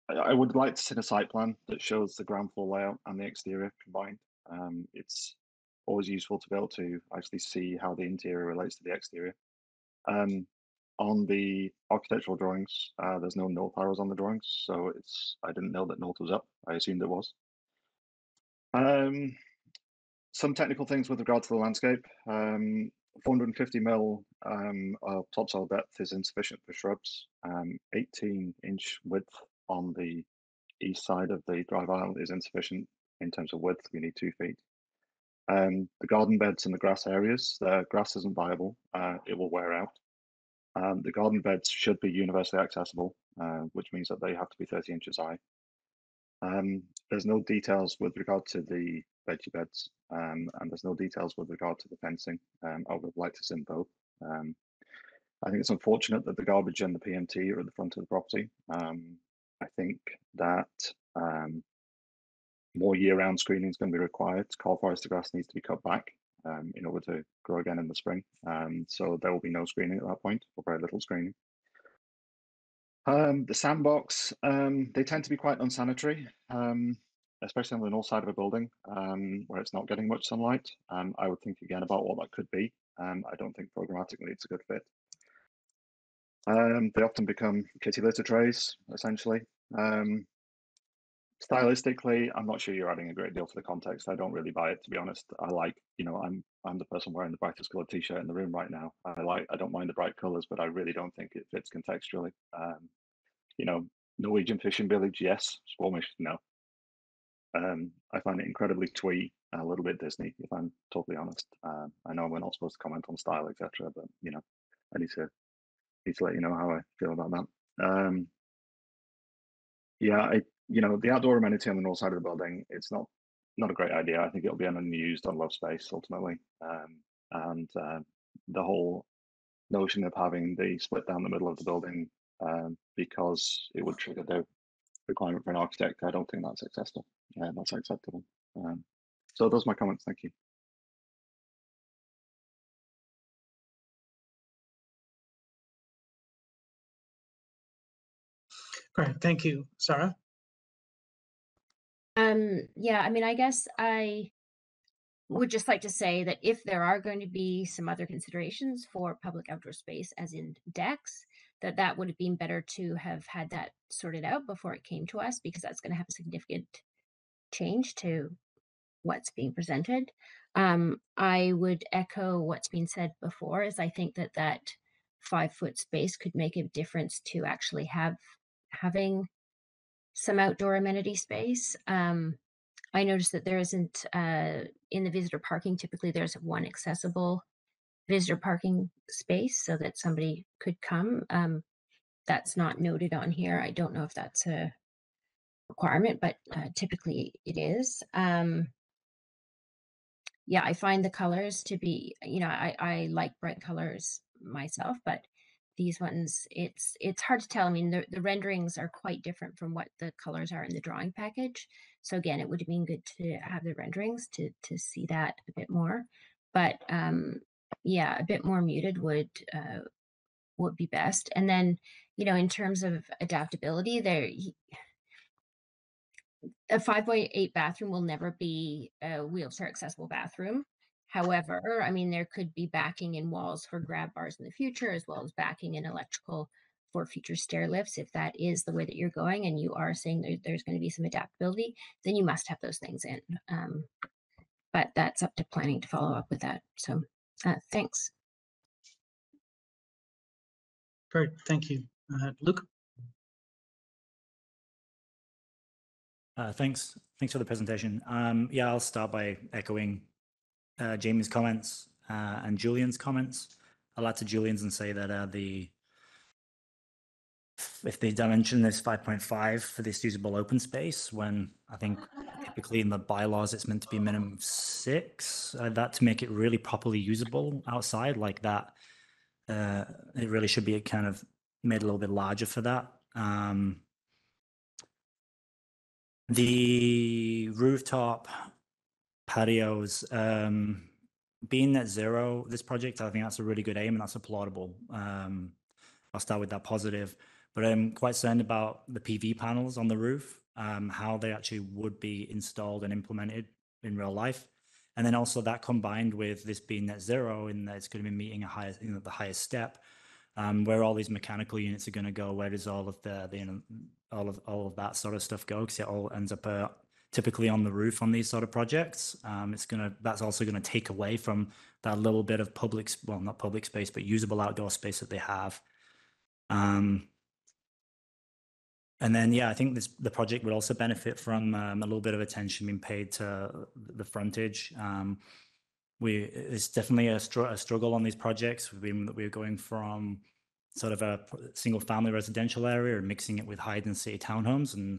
I would like to see a site plan that shows the ground floor layout and the exterior combined. It's always useful to be able to actually see how the interior relates to the exterior. On the architectural drawings, there's no null arrows on the drawings, so I didn't know that null was up. I assumed it was. Some technical things with regard to the landscape. 450 mil of topsoil depth is insufficient for shrubs. 18-inch width on the east side of the drive aisle is insufficient in terms of width. We need 2 feet. The garden beds and the grass areas, the grass isn't viable. It will wear out. The garden beds should be universally accessible, which means that they have to be 30 inches high. There's no details with regard to the veggie beds, and there's no details with regard to the fencing. I would have liked to see both. I think it's unfortunate that the garbage and the PMT are at the front of the property. I think that more year-round screening is going to be required. Coal forest grass needs to be cut back in order to grow again in the spring. So there will be no screening at that point, or very little screening. The sandbox, they tend to be quite unsanitary, especially on the north side of a building where it's not getting much sunlight. I would think again about what that could be. I don't think programmatically it's a good fit. They often become kitty litter trays, essentially. Stylistically, I'm not sure you're adding a great deal to the context. I don't really buy it, to be honest. I like, I'm the person wearing the brightest colored t-shirt in the room right now. I don't mind the bright colors, but I really don't think it fits contextually. Norwegian fishing village, yes. Squamish, no. I find it incredibly twee, a little bit Disney, if I'm totally honest. I know we're not supposed to comment on style, etc., but I need to let you know how I feel about that. The outdoor amenity on the north side of the building, it's not a great idea. I think it'll be an unused, unloved space ultimately. And the whole notion of having the split down the middle of the building because it would trigger the requirement for an architect, I don't think that's acceptable. That's acceptable. So those are my comments. Thank you. Great, thank you. Sarah? Yeah, I mean, I guess I would just like to say that if there are going to be some other considerations for public outdoor space, as in decks, that would have been better to have had that sorted out before it came to us, because that's going to have a significant change to what's being presented. I would echo what's been said before, is I think that 5-foot space could make a difference to actually having some outdoor amenity space. I noticed that there isn't, in the visitor parking, typically there's one accessible visitor parking space so that somebody could come. That's not noted on here. I don't know if that's a requirement, but typically it is. Yeah, I find the colors to be, I like bright colors myself, but these ones, it's hard to tell. I mean, the renderings are quite different from what the colors are in the drawing package. So again, it would have been good to have the renderings to see that a bit more. But yeah, a bit more muted would be best. And then, in terms of adaptability, a 5x8 bathroom will never be a wheelchair accessible bathroom. However, I mean, there could be backing in walls for grab bars in the future, as well as backing in electrical for future stair lifts. If that is the way that you're going and you are saying there's going to be some adaptability, then you must have those things in. But that's up to planning to follow up with that. So thanks. Great, thank you. Luke? Thanks for the presentation. Yeah, I'll start by echoing Jamie's comments and Julian's comments. I'll add to Julian's and say that if the dimension is 5.5 for this usable open space, when I think typically in the bylaws it's meant to be minimum 6, that to make it really properly usable outside like that, it really should be kind of made a little bit larger for that. The rooftop patios, being net zero, this project, I think that's a really good aim and that's applaudable. I'll start with that positive, but I'm quite concerned about the PV panels on the roof, how they actually would be installed and implemented in real life. And then also that combined with this being net zero, in that it's going to be meeting a higher, the highest step. where all these mechanical units are going to go, where does all of all of that sort of stuff go? Because it all ends up typically on the roof on these sort of projects. That's also going to take away from that little bit of not public space, but usable outdoor space that they have. And then, yeah, I think the project would also benefit from a little bit of attention being paid to the frontage. It's definitely a struggle on these projects. We're going from sort of a single family residential area and mixing it with high density townhomes, and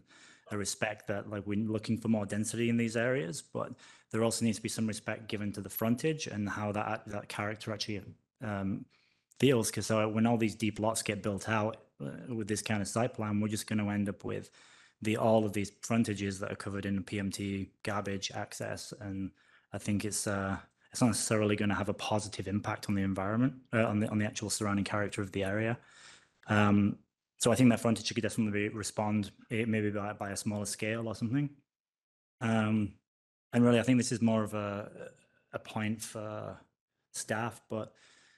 I respect that, like, we're looking for more density in these areas, but there also needs to be some respect given to the frontage and how that character actually feels. Because when all these deep lots get built out with this kind of site plan, we're just going to end up with all of these frontages that are covered in PMT, garbage, access, and I think it's not necessarily going to have a positive impact on the environment, on the actual surrounding character of the area. So I think that frontage could definitely respond, maybe by a smaller scale or something. And really, I think this is more of a point for staff, but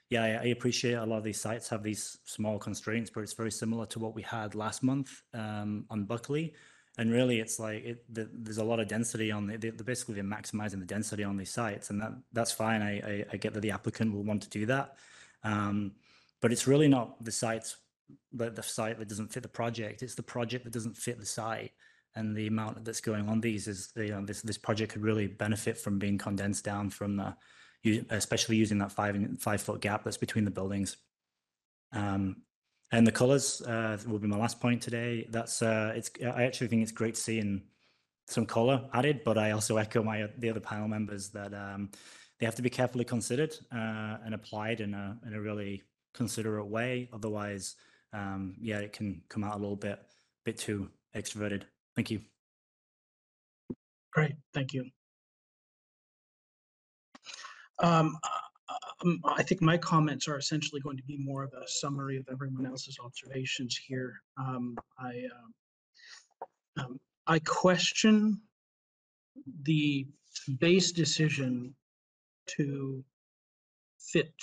yeah, I appreciate a lot of these sites have these small constraints, but it's very similar to what we had last month on Buckley. And really, it's like there's a lot of density on basically they're maximizing the density on these sites, and that's fine. I get that the applicant will want to do that, but it's really not the site that doesn't fit the project. It's the project that doesn't fit the site, and the amount that's going on these is this project could really benefit from being condensed down from especially using that 5 foot gap that's between the buildings. And the colors will be my last point today. I actually think it's great seeing some color added, but I also echo the other panel members that they have to be carefully considered and applied in a really considerate way. Otherwise, yeah, it can come out a little bit too extroverted. Thank you. Great, thank you. I think my comments are essentially going to be more of a summary of everyone else's observations here. I question the base decision to fit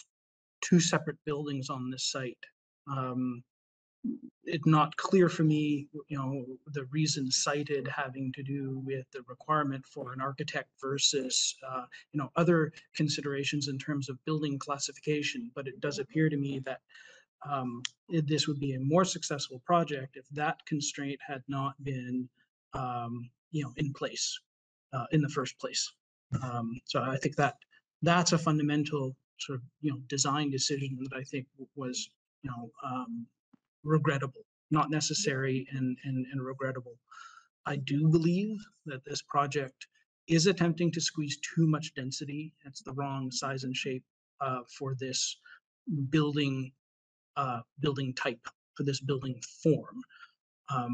2 separate buildings on this site. It's not clear for me, the reason cited having to do with the requirement for an architect versus, other considerations in terms of building classification. But it does appear to me that this would be a more successful project if that constraint had not been, in place in the first place. So I think that's a fundamental sort of, design decision that I think was, regrettable, not necessary and regrettable. I do believe that this project is attempting to squeeze too much density. It's the wrong size and shape for this building type, for this building form. I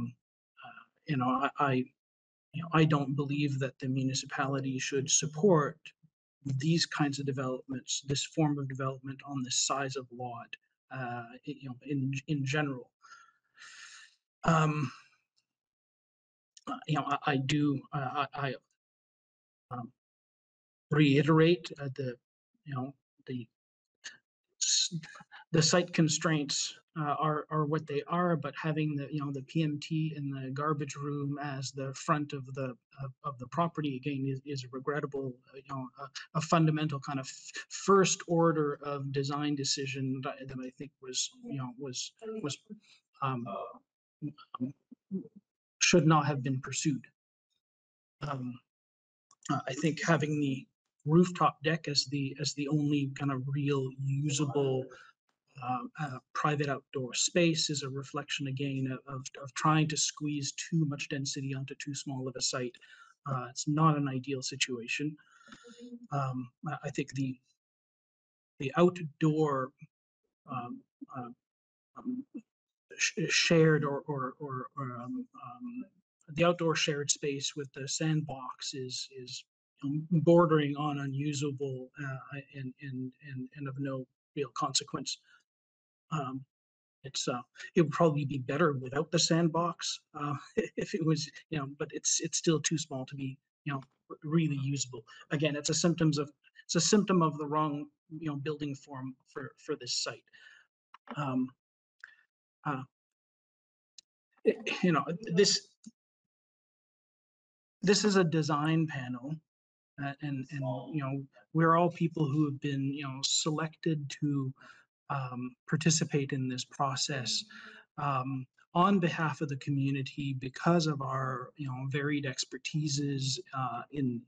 don't believe that the municipality should support these kinds of developments, this form of development on the size of lot, in general. I do reiterate the site constraints are what they are, but having the PMT in the garbage room as the front of the property again is regrettable. A fundamental kind of first order of design decision that I think was should not have been pursued. I think having the rooftop deck as the only kind of real usable private outdoor space is a reflection again of trying to squeeze too much density onto too small of a site. It's not an ideal situation. I think the outdoor shared or the outdoor shared space with the sandbox is bordering on unusable and of no real consequence. It would probably be better without the sandbox if it was, but it's still too small to be, really usable. Again, it's a symptom of the wrong, building form for this site. um, you know, this is a design panel, and you know, we're all people who have been, you know, selected to participate in this process on behalf of the community because of our, you know, varied expertises and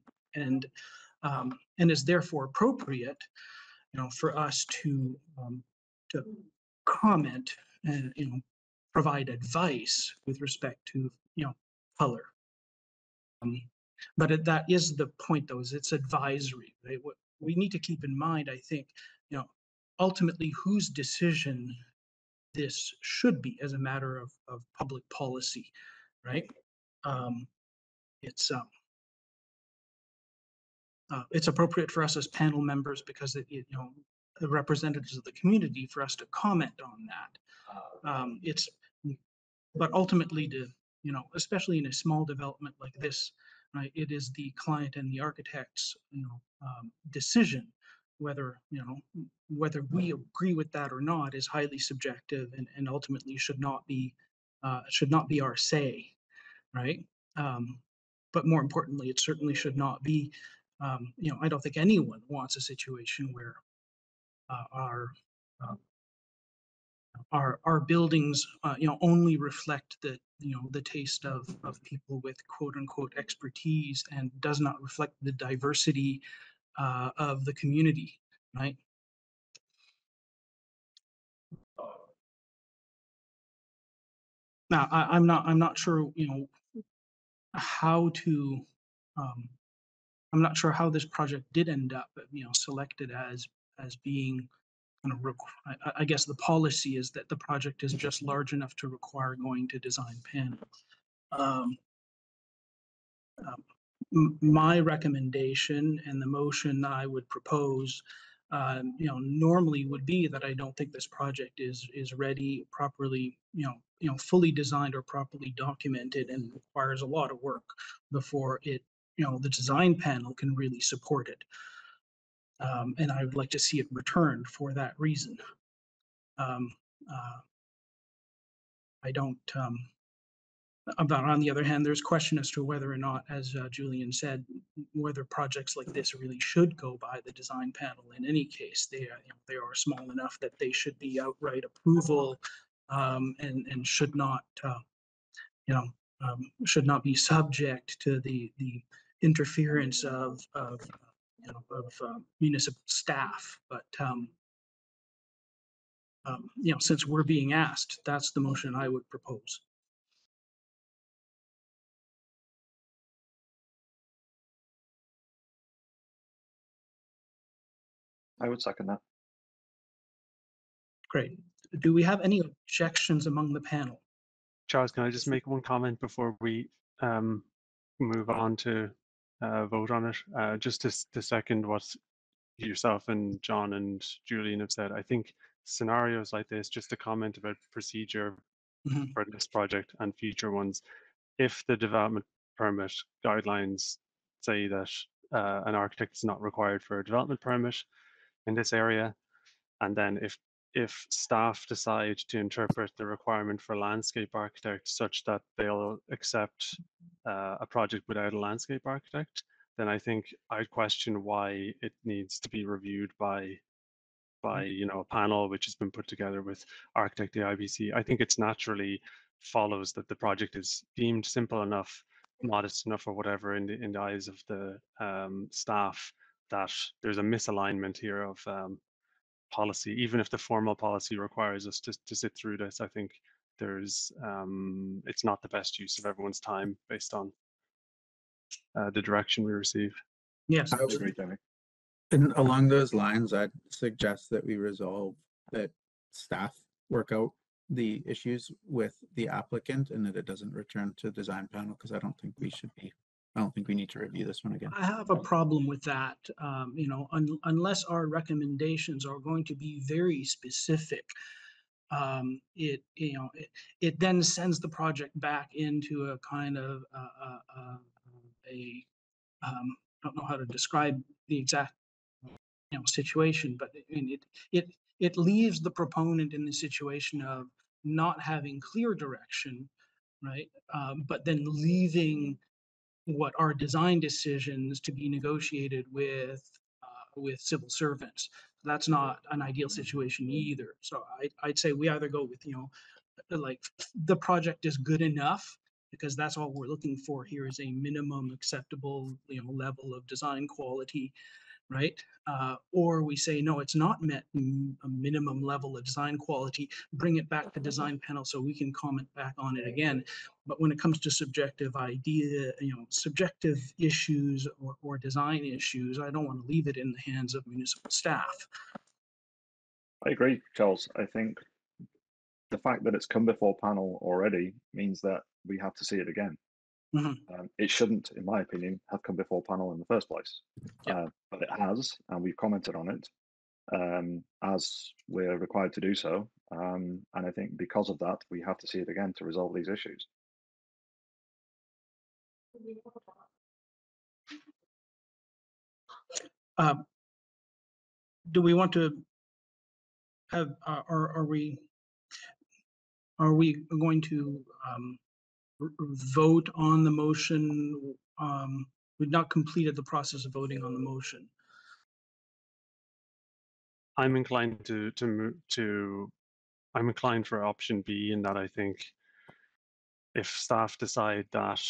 is therefore appropriate, you know, for us to comment and, you know, provide advice with respect to, you know, color. But that is the point, though, is it's advisory, right? What we need to keep in mind, I think, you know, ultimately whose decision this should be as a matter of public policy, right? It's appropriate for us as panel members because you know, the representatives of the community for us to comment on that. But ultimately to, you know, especially in a small development like this, right, it is the client and the architect's, you know, decision whether, you know, whether we agree with that or not is highly subjective and ultimately should not be our say, right? But more importantly, it certainly should not be, you know, I don't think anyone wants a situation where uh, our buildings, you know, only reflect the, you know, the taste of people with quote unquote expertise and does not reflect the diversity of the community, right? Now, I'm not sure, you know, how to, I'm not sure how this project did end up, you know, selected as being kind of, I guess the policy is that the project is just large enough to require going to design panel. My recommendation and the motion I would propose, you know, normally would be that I don't think this project is ready, properly, you know, fully designed or properly documented, and requires a lot of work before it, you know, the design panel can really support it. And I would like to see it returned for that reason. I don't. But on the other hand, there's question as to whether or not, as Julian said, whether projects like this really should go by the design panel. In any case, they are, you know, they are small enough that they should be outright approval, and should not, you know, should not be subject to the interference of you know, of municipal staff. But you know, since we're being asked, that's the motion I would propose. I would second that. Great. Do we have any objections among the panel? Charles, can I just make one comment before we move on to vote on it? Just to second what yourself and John and Julian have said, I think scenarios like this, just a comment about procedure for this project and future ones, if the development permit guidelines say that an architect is not required for a development permit in this area, and then if staff decide to interpret the requirement for landscape architect such that they'll accept a project without a landscape architect, then I think I'd question why it needs to be reviewed by you know, a panel which has been put together with architect, the IBC. I think it's naturally follows that the project is deemed simple enough, modest enough, or whatever in the eyes of the staff, that there's a misalignment here of policy. Even if the formal policy requires us to sit through this, I think there's it's not the best use of everyone's time based on the direction we receive. Yes, I Agree, Jamie. And along those lines, I'd suggest that we resolve that staff work out the issues with the applicant and that it doesn't return to design panel, because I don't think we need to review this one again. I have a problem with that. You know, unless our recommendations are going to be very specific, it, you know, it then sends the project back into a kind of I don't know how to describe the exact, you know, situation, but I mean, it leaves the proponent in the situation of not having clear direction, right? But then leaving what are design decisions to be negotiated with civil servants. That's not an ideal situation either. So I'd say we either go with, like the project is good enough, because that's all we're looking for here is a minimum acceptable, level of design quality, right? Or we say, no, it's not met a minimum level of design quality, bring it back to design panel so we can comment back on it again. But when it comes to subjective idea, subjective issues or design issues, I don't want to leave it in the hands of municipal staff. I agree, Charles. I think the fact that it's come before panel already means that we have to see it again. It shouldn't, in my opinion, have come before panel in the first place. But it has, and we've commented on it as we're required to do so. And I think because of that, we have to see it again to resolve these issues. Do we want to have, are we going to vote on the motion? We've not completed the process of voting on the motion. I'm inclined I'm inclined for option B, in that I think if staff decide that,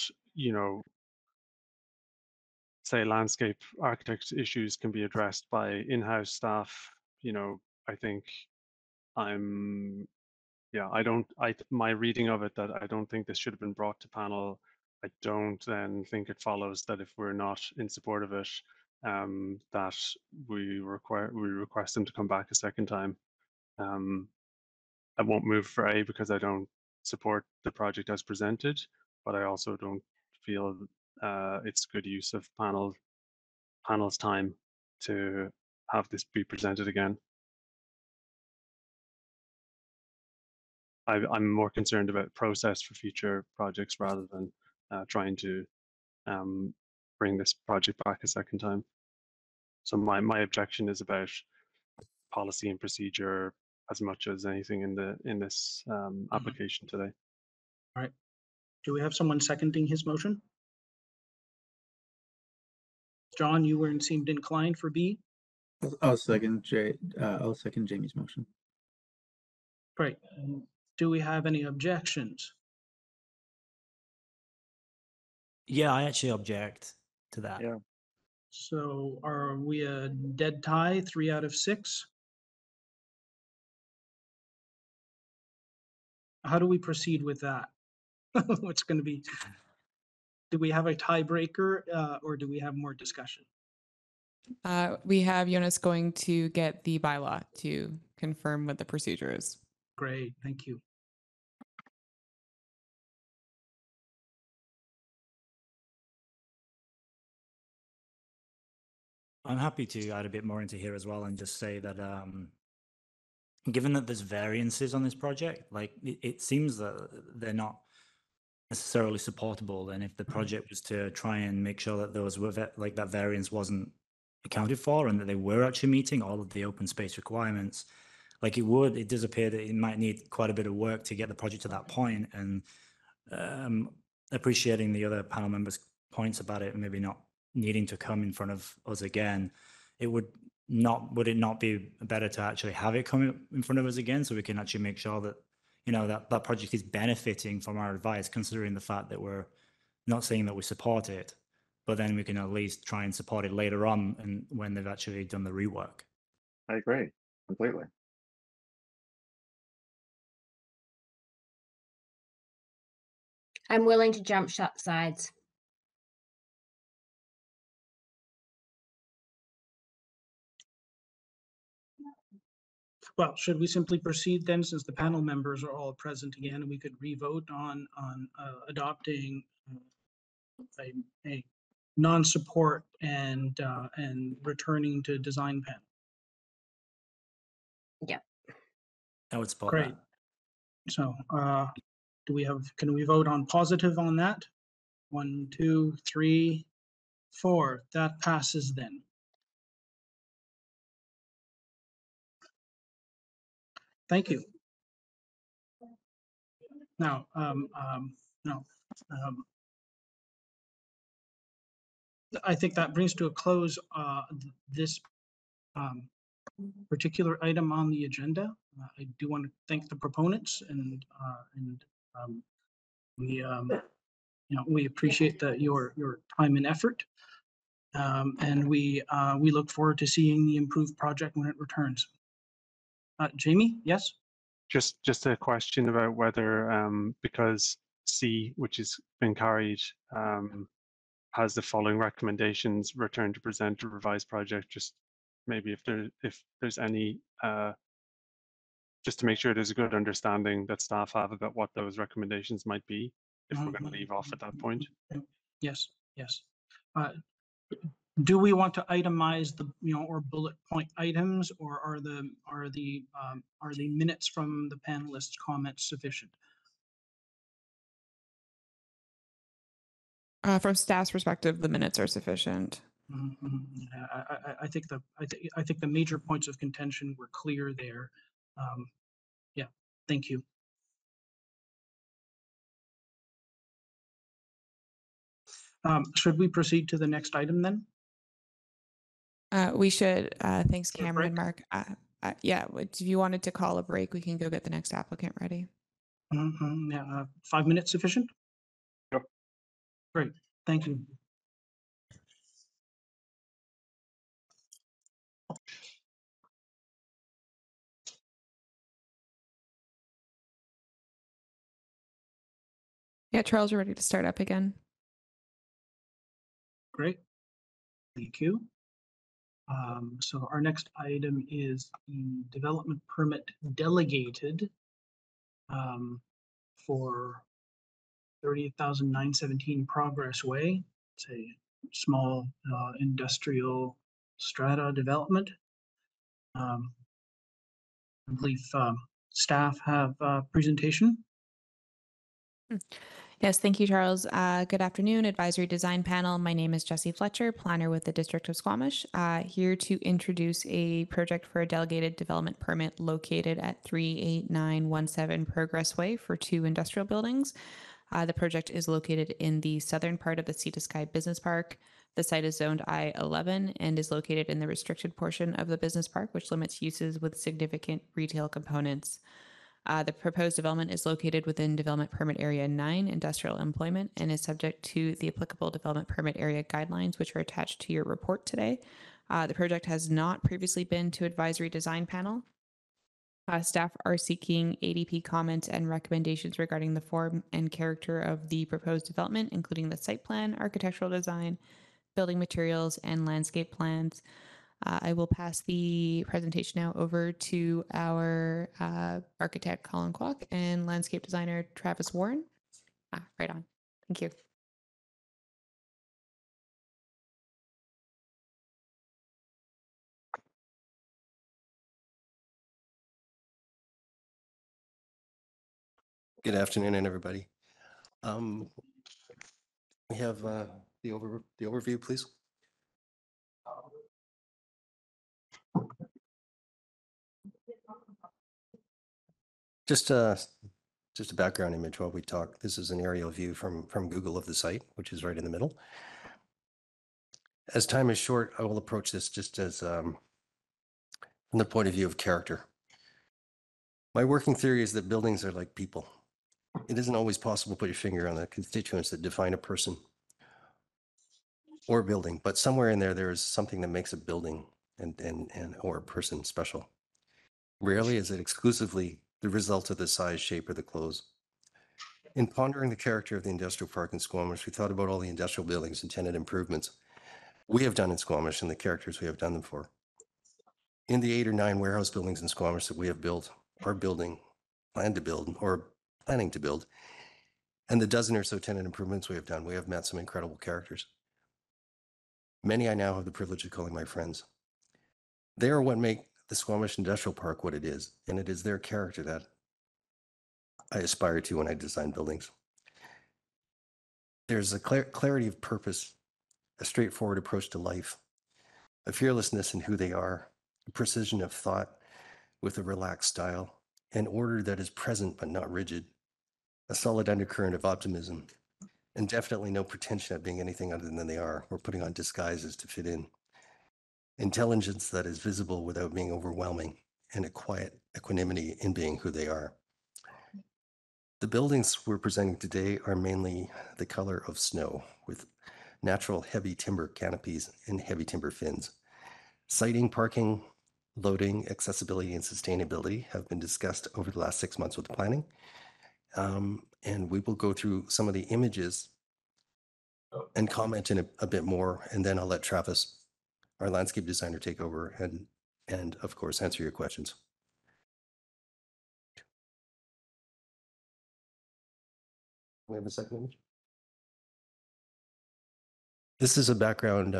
say landscape architect issues can be addressed by in-house staff, I think my reading of it, that I don't think this should have been brought to panel. I don't then think it follows that if we're not in support of it, that we request them to come back a second time. I won't move for A because I don't support the project as presented, but I also don't feel it's good use of panel's time to have this be presented again. I'm more concerned about process for future projects rather than trying to bring this project back a second time. So my objection is about policy and procedure as much as anything in this application today. All right. Do we have someone seconding his motion? John, you seemed inclined for B. I'll second Jamie's motion. Great. Do we have any objections? Yeah, I actually object to that. Yeah. So are we a dead tie, 3 out of 6? How do we proceed with that? What's going to be? Do we have a tiebreaker or do we have more discussion? We have Jonas going to get the bylaw to confirm what the procedure is. Great, thank you. I'm happy to add a bit more into here as well and just say that given that there's variances on this project, like it seems that they're not necessarily supportable. And if the project was to try and make sure that those were like that variance wasn't accounted for and that they were actually meeting all of the open space requirements, like it does appear that it might need quite a bit of work to get the project to that point. And appreciating the other panel members' points about it, maybe not needing to come in front of us again, would it not be better to actually have it come in front of us again so we can actually make sure that that project is benefiting from our advice, considering the fact that we're not saying that we support it, but then we can at least try and support it later on and when they've actually done the rework. I agree completely. I'm willing to jump sides. Well, should we simply proceed then, since the panel members are all present again, and we could re-vote on adopting a non-support and returning to design panel? Yeah. I would support Great. that. So can we vote on positive on that? 1, 2, 3, 4. That passes then. Thank you. Now, no, I think that brings to a close this particular item on the agenda. I do want to thank the proponents, and we we appreciate your time and effort, and we look forward to seeing the improved project when it returns. Jamie, yes. Just a question about whether because C, which has been carried, has the following recommendations: return to present a revised project. Just maybe if there's any, just to make sure there's a good understanding that staff have about what those recommendations might be, if we're going to leave off at that point. Yes, yes. Do we want to itemize the or bullet point items, or are the minutes from the panelists' comments sufficient? From staff's perspective, the minutes are sufficient. I think the major points of contention were clear there. Yeah, thank you. Should we proceed to the next item then? We should. Thanks, For a Cameron and break? Mark. Yeah, if you wanted to call a break, we can go get the next applicant ready. Yeah, 5 minutes sufficient? Yep. Great, thank you. Yeah, Charles, you're ready to start up again. Great, thank you. So our next item is the development permit delegated for 30,917 Progress Way. It's a small industrial strata development. I believe staff have a presentation. Yes, thank you, Charles. Good afternoon, Advisory Design Panel. My name is Jessie Fletcher, planner with the District of Squamish, here to introduce a project for a delegated development permit located at 38917 Progress Way for 2 industrial buildings. The project is located in the southern part of the Sea to Sky Business Park. The site is zoned I-11 and is located in the restricted portion of the business park, which limits uses with significant retail components. The proposed development is located within Development Permit Area 9, Industrial Employment, and is subject to the applicable Development Permit Area guidelines, which are attached to your report today. The project has not previously been to Advisory Design Panel. Staff are seeking ADP comments and recommendations regarding the form and character of the proposed development, including the site plan, architectural design, building materials, and landscape plans. I will pass the presentation now over to our architect, Colin Kwok, and landscape designer, Travis Warren. Right on. Thank you. Good afternoon, everybody. We have the overview, please. Just a background image while we talk. This is an aerial view from Google of the site, which is right in the middle. As time is short, I will approach this just as from the point of view of character. My working theory is that buildings are like people. It isn't always possible to put your finger on the constituents that define a person or building, but somewhere in there is something that makes a building and or a person special. Rarely is it exclusively the result of the size, shape, or the clothes. In pondering the character of the industrial park in Squamish, we thought about all the industrial buildings and tenant improvements we have done in Squamish and the characters we have done them for. In the 8 or 9 warehouse buildings in Squamish that we have built, are building, plan to build, or planning to build, and the dozen or so tenant improvements we have done, we have met some incredible characters. Many I now have the privilege of calling my friends. They are what make the Squamish Industrial Park what it is, and it is their character that I aspire to when I design buildings. There's a clarity of purpose, a straightforward approach to life, a fearlessness in who they are, a precision of thought with a relaxed style, an order that is present but not rigid, a solid undercurrent of optimism, and definitely no pretension at being anything other than they are, or putting on disguises to fit in. Intelligence that is visible without being overwhelming, and a quiet equanimity in being who they are. The buildings we're presenting today are mainly the color of snow, with natural heavy timber canopies and heavy timber fins. Siting, parking, loading, accessibility, and sustainability have been discussed over the last 6 months with planning. And we will go through some of the images and comment in a bit more, and then I'll let Travis, our landscape designer, take over and of course answer your questions. We have a second image. This is a background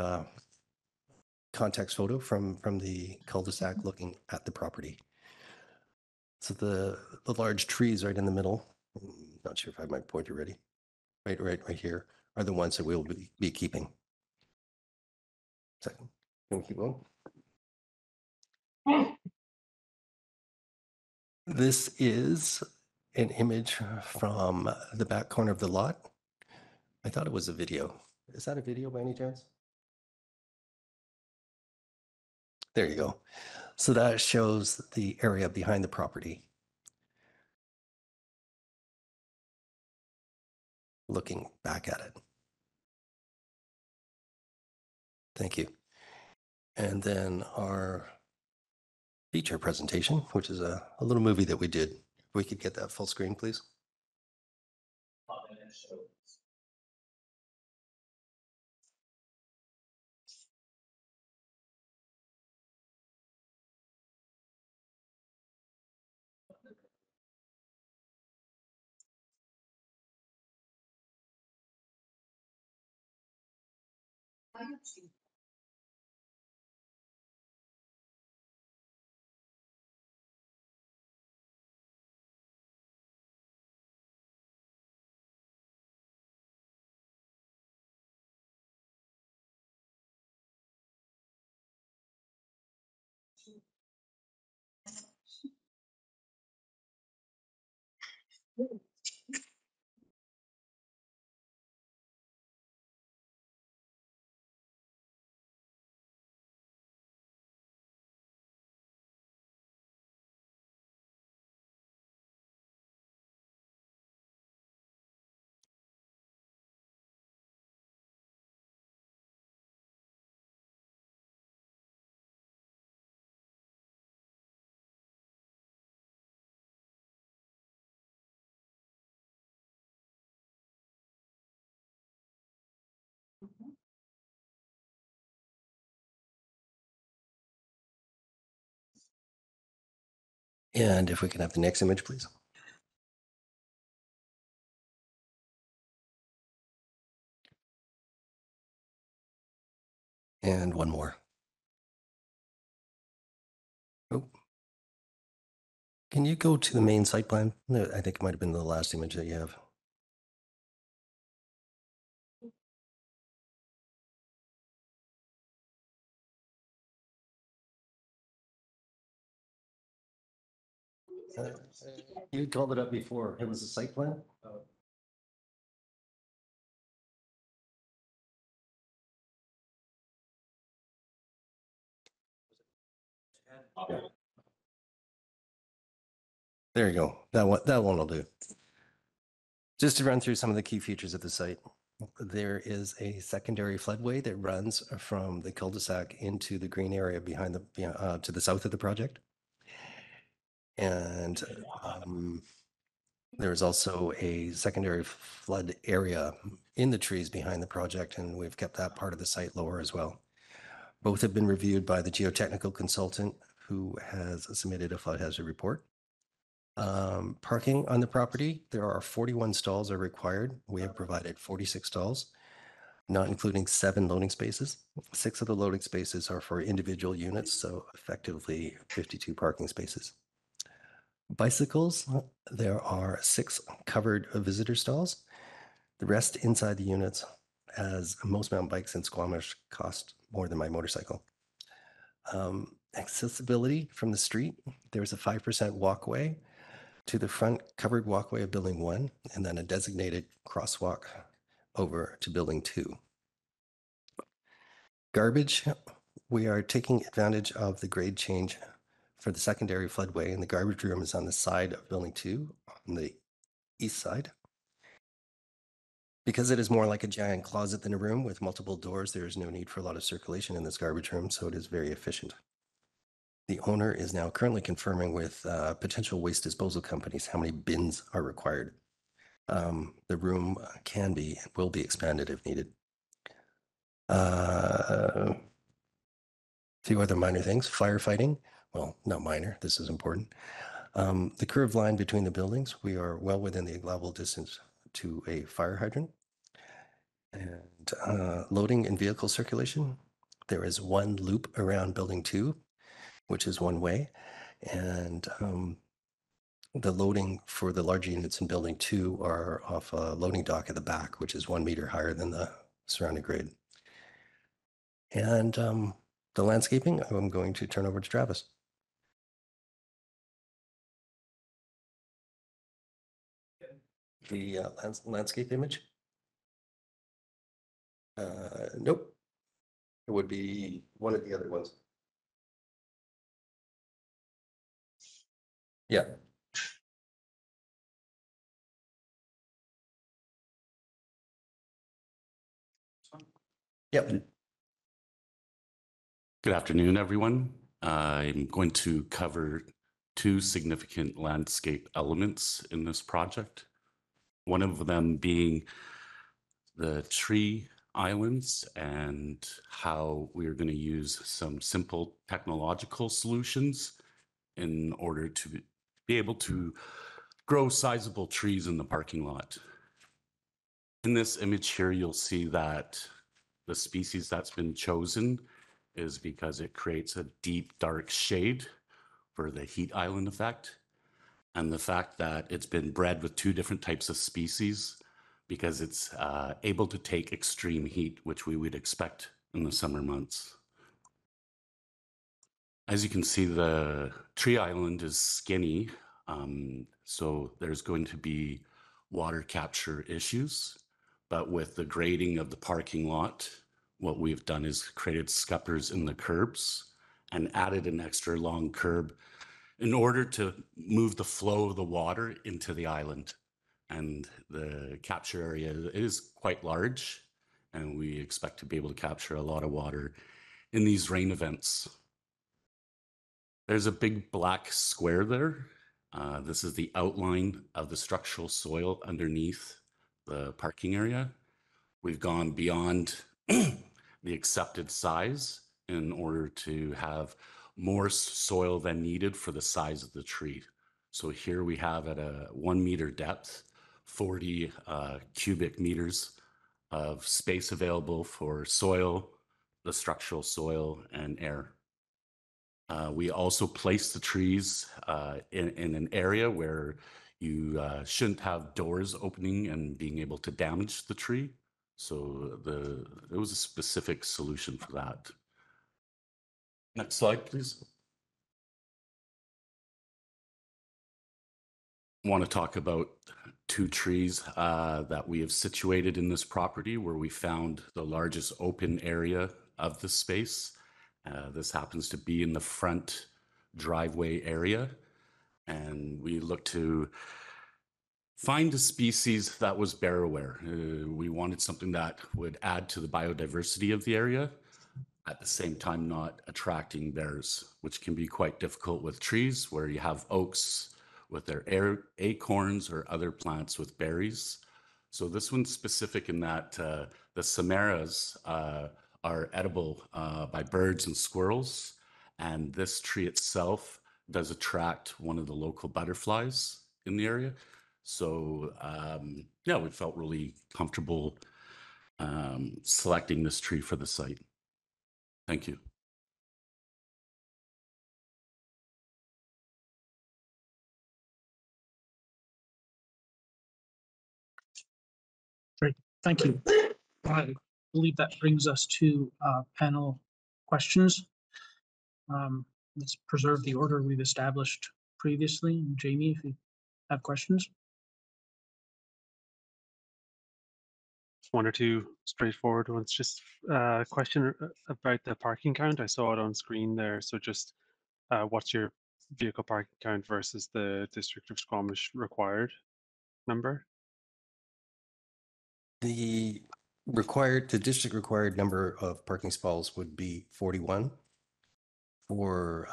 context photo from the cul-de-sac looking at the property. So the large trees right in the middle, I'm not sure if I have my pointer ready, right here, are the ones that we'll be keeping. Second, can we keep going? This is an image from the back corner of the lot. I thought it was a video. Is that a video by any chance? There you go. So that shows the area behind the property. Looking back at it. Thank you. And then our feature presentation, which is a little movie that we did. If we could get that full screen, please. And if we can have the next image, please. And one more. Oh. Can you go to the main site plan? I think it might have been the last image that you have. You called it up before. It was a site plan? Yeah. There you go. That one will do. Just to run through some of the key features of the site. There is a secondary floodway that runs from the cul-de-sac into the green area behind the to the south of the project. And there is also a secondary flood area in the trees behind the project, and we've kept that part of the site lower as well. Both have been reviewed by the geotechnical consultant who has submitted a flood hazard report. Parking on the property, there are 41 stalls are required. We have provided 46 stalls, not including 7 loading spaces. 6 of the loading spaces are for individual units, so effectively 52 parking spaces. Bicycles, there are 6 covered visitor stalls. The rest inside the units, as most mountain bikes in Squamish cost more than my motorcycle. Accessibility from the street, there's a 5% walkway to the front covered walkway of Building 1, and then a designated crosswalk over to Building 2. Garbage, we are taking advantage of the grade change for the secondary floodway, and the garbage room is on the side of Building 2 on the east side. Because it is more like a giant closet than a room with multiple doors, there is no need for a lot of circulation in this garbage room, so it is very efficient. The owner is now currently confirming with potential waste disposal companies how many bins are required. The room can be and will be expanded if needed. A few other minor things. Firefighting. Well, not minor. This is important. The curved line between the buildings, we are well within the allowable distance to a fire hydrant. And loading and vehicle circulation. There is one loop around Building 2, which is one way. And the loading for the large units in Building 2 are off a loading dock at the back, which is 1 meter higher than the surrounding grade. And the landscaping, I'm going to turn over to Travis. The landscape image? Nope. It would be one of the other ones. Yeah. Yep. Good afternoon, everyone. I'm going to cover two significant landscape elements in this project. One of them being the tree islands and how we're going to use some simple technological solutions in order to be able to grow sizable trees in the parking lot. In this image here, you'll see that the species that's been chosen is because it creates a deep, dark shade for the heat island effect. And the fact that it's been bred with two different types of species because it's able to take extreme heat, which we would expect in the summer months. As you can see, the tree island is skinny, so there's going to be water capture issues. But with the grading of the parking lot, what we've done is created scuppers in the curbs and added an extra long curb in order to move the flow of the water into the island. And the capture area is quite large, and we expect to be able to capture a lot of water in these rain events. There's a big black square there. This is the outline of the structural soil underneath the parking area. We've gone beyond the accepted size in order to have more soil than needed for the size of the tree. So here we have at a 1 meter depth, 40 cubic meters of space available for soil, the structural soil, and air. We also place the trees in an area where you shouldn't have doors opening and being able to damage the tree. So there was a specific solution for that. Next slide, please. I want to talk about two trees that we have situated in this property where we found the largest open area of the space. This happens to be in the front driveway area. And we look to find a species that was bear aware. We wanted something that would add to the biodiversity of the area, at the same time not attracting bears, which can be quite difficult with trees where you have oaks with their acorns or other plants with berries. So this one's specific in that the samaras are edible by birds and squirrels, and this tree itself does attract one of the local butterflies in the area. So yeah, we felt really comfortable selecting this tree for the site. Thank you. Great, thank you. I believe that brings us to panel questions. Let's preserve the order we've established previously. Jamie, if you have questions? One or two straightforward ones. Just a question about the parking count. I saw it on screen there. So just what's your vehicle parking count versus the District of Squamish required number? The district required number of parking stalls would be 41 for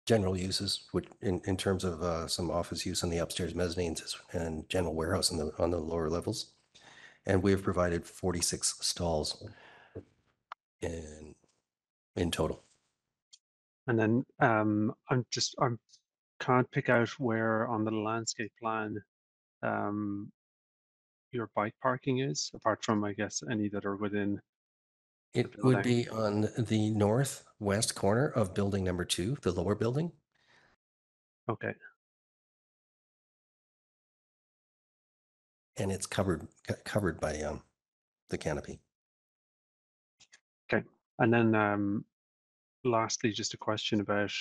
general uses, which in terms of some office use on the upstairs mezzanines and general warehouse on the lower levels. And we have provided 46 stalls in total. And then I can't pick out where on the landscape plan your bike parking is, apart from, I guess, any that are within the It would building. be on the northwest corner of building number 2, the lower building. Okay. And it's covered by the canopy. Okay. And then lastly, just a question about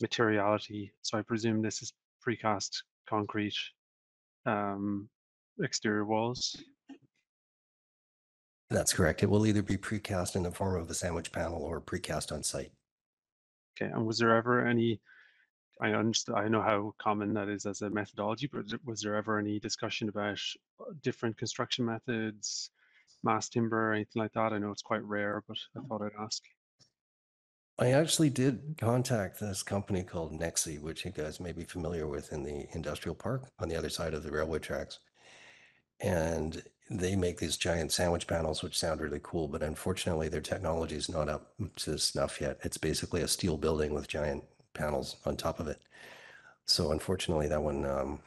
materiality. So I presume this is precast concrete exterior walls. That's correct. It will either be precast in the form of a sandwich panel or precast on site. Okay. And was there ever any, I know how common that is as a methodology, but was there ever any discussion about different construction methods, mass timber, or anything like that? I know it's quite rare, but I thought I'd ask. I actually did contact this company called Nexi, which you guys may be familiar with in the industrial park on the other side of the railway tracks. And they make these giant sandwich panels, which sound really cool, but unfortunately their technology is not up to snuff yet. It's basically a steel building with giant panels on top of it. So unfortunately that one,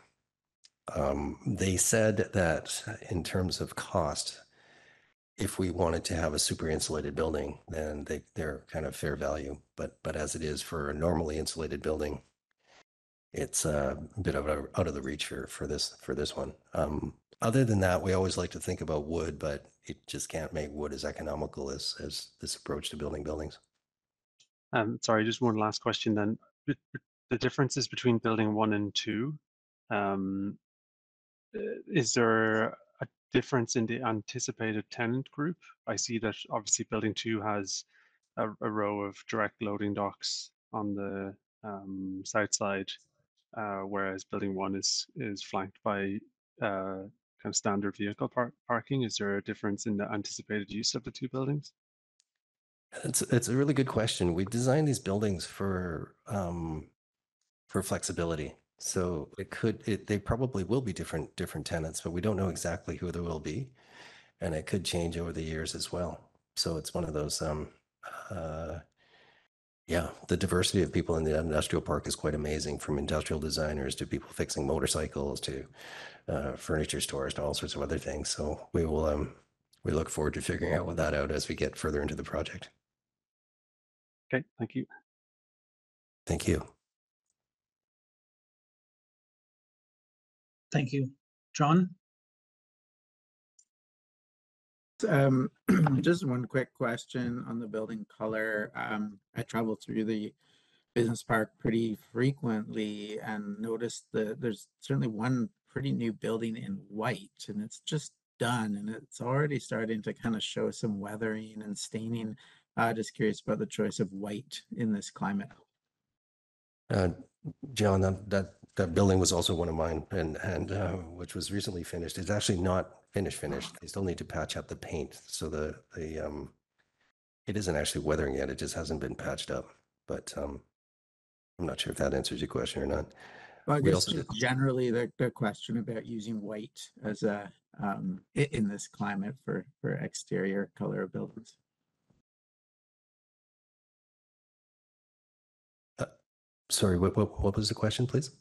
they said that in terms of cost, if we wanted to have a super insulated building, then they're kind of fair value. But as it is for a normally insulated building, it's a bit of out of the reach for this one. Other than that, we always like to think about wood, but it just can't make wood as economical as this approach to building buildings. Sorry, just one last question then. The differences between building 1 and 2, is there a difference in the anticipated tenant group? I see that obviously building 2 has a row of direct loading docks on the south side, whereas building 1 is flanked by kind of standard vehicle parking. Is there a difference in the anticipated use of the two buildings? It's a really good question. We designed these buildings for flexibility. So they probably will be different tenants, but we don't know exactly who there will be. And it could change over the years as well. So it's one of those, yeah, the diversity of people in the industrial park is quite amazing, from industrial designers to people fixing motorcycles to furniture stores to all sorts of other things. So we will, we look forward to figuring out that out as we get further into the project. Okay, thank you. Thank you. Thank you. John? Just one quick question on the building color. I travel through the business park pretty frequently and noticed that there's certainly one pretty new building in white, and it's just done, and it's already starting to kind of show some weathering and staining. Just curious about the choice of white in this climate. John, that building was also one of mine, and which was recently finished. It's actually not finished. They still need to patch up the paint, so it isn't actually weathering yet. It just hasn't been patched up. But I'm not sure if that answers your question or not. Well, I guess just generally the question about using white as a in this climate for exterior color of buildings. Sorry, what was the question, please?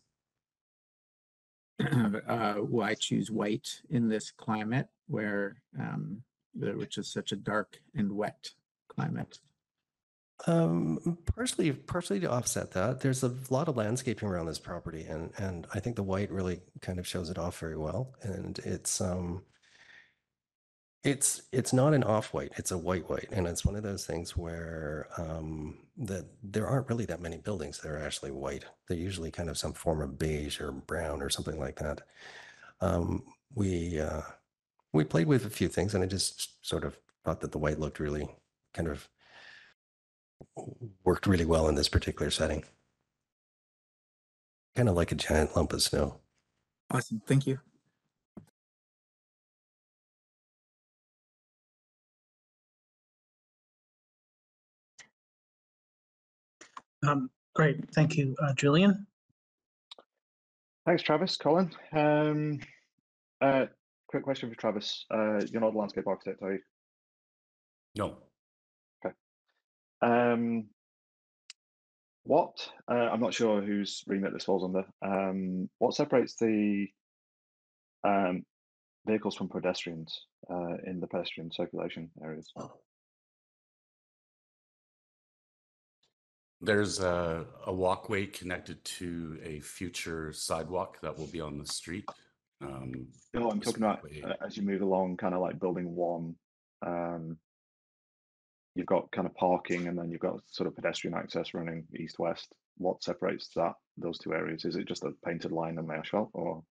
Why choose white in this climate where which is such a dark and wet climate? Partially to offset that. There's a lot of landscaping around this property, and I think the white really kind of shows it off very well. And it's It's not an off-white, it's a white, and it's one of those things where that there aren't really that many buildings that are actually white. They're usually kind of some form of beige or brown or something like that. We played with a few things, and I just sort of thought that the white looked really kind of worked really well in this particular setting. Kind of like a giant lump of snow. Awesome. Thank you. Great. Thank you. Julian? Thanks, Travis. Colin. Quick question for Travis. You're not the landscape architect, are you? No. Okay. I'm not sure whose remit this falls under. What separates the vehicles from pedestrians in the pedestrian circulation areas? There's a walkway connected to a future sidewalk that will be on the street. No, I'm talking about as you move along, kind of like building one. You've got kind of parking, and then you've got sort of pedestrian access running east-west. What separates those two areas? Is it just a painted line on the asphalt, or?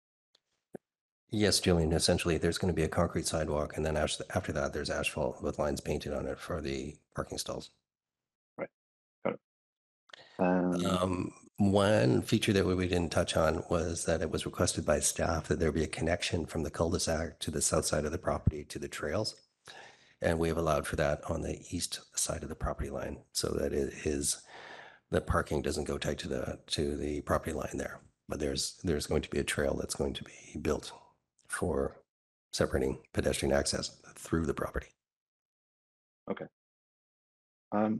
Yes, Julian, essentially there's going to be a concrete sidewalk, and then after that there's asphalt with lines painted on it for the parking stalls. Right. Got it. One feature that we didn't touch on was that it was requested by staff that there be a connection from the cul-de-sac to the south side of the property to the trails. And we have allowed for that on the east side of the property line, so that the parking doesn't go tight to the property line there. But there's going to be a trail that's going to be built for separating pedestrian access through the property. Okay.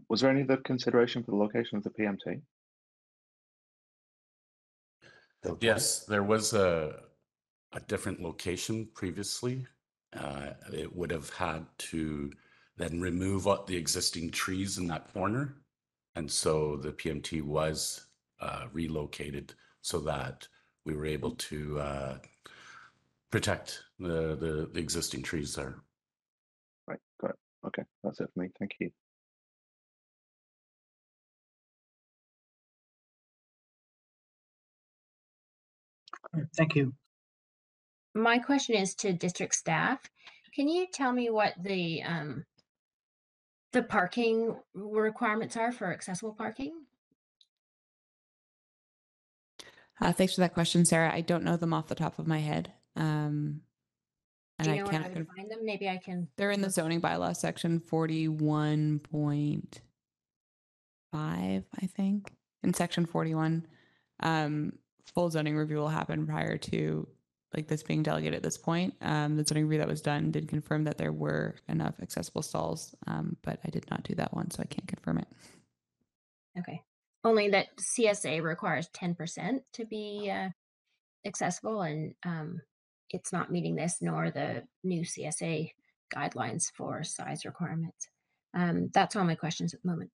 Was there any other consideration for the location of the PMT? Yes, there was a different location previously. It would have had to then remove the existing trees in that corner. And so the PMT was relocated so that we were able to protect the existing trees there. Right, got it. Okay, that's it for me. Thank you. Thank you. My question is to district staff. Can you tell me what the parking requirements are for accessible parking? Thanks for that question, Sarah. I don't know them off the top of my head. And Do you know where I would find them? Maybe I can. They're in the zoning bylaw section 41.5, I think. In section 41, full zoning review will happen prior to this being delegated at this point. The zoning review that was done did confirm that there were enough accessible stalls, but I did not do that one, so I can't confirm it. Okay. Only that CSA requires 10% to be accessible, and it's not meeting this nor the new CSA guidelines for size requirements. That's all my questions at the moment.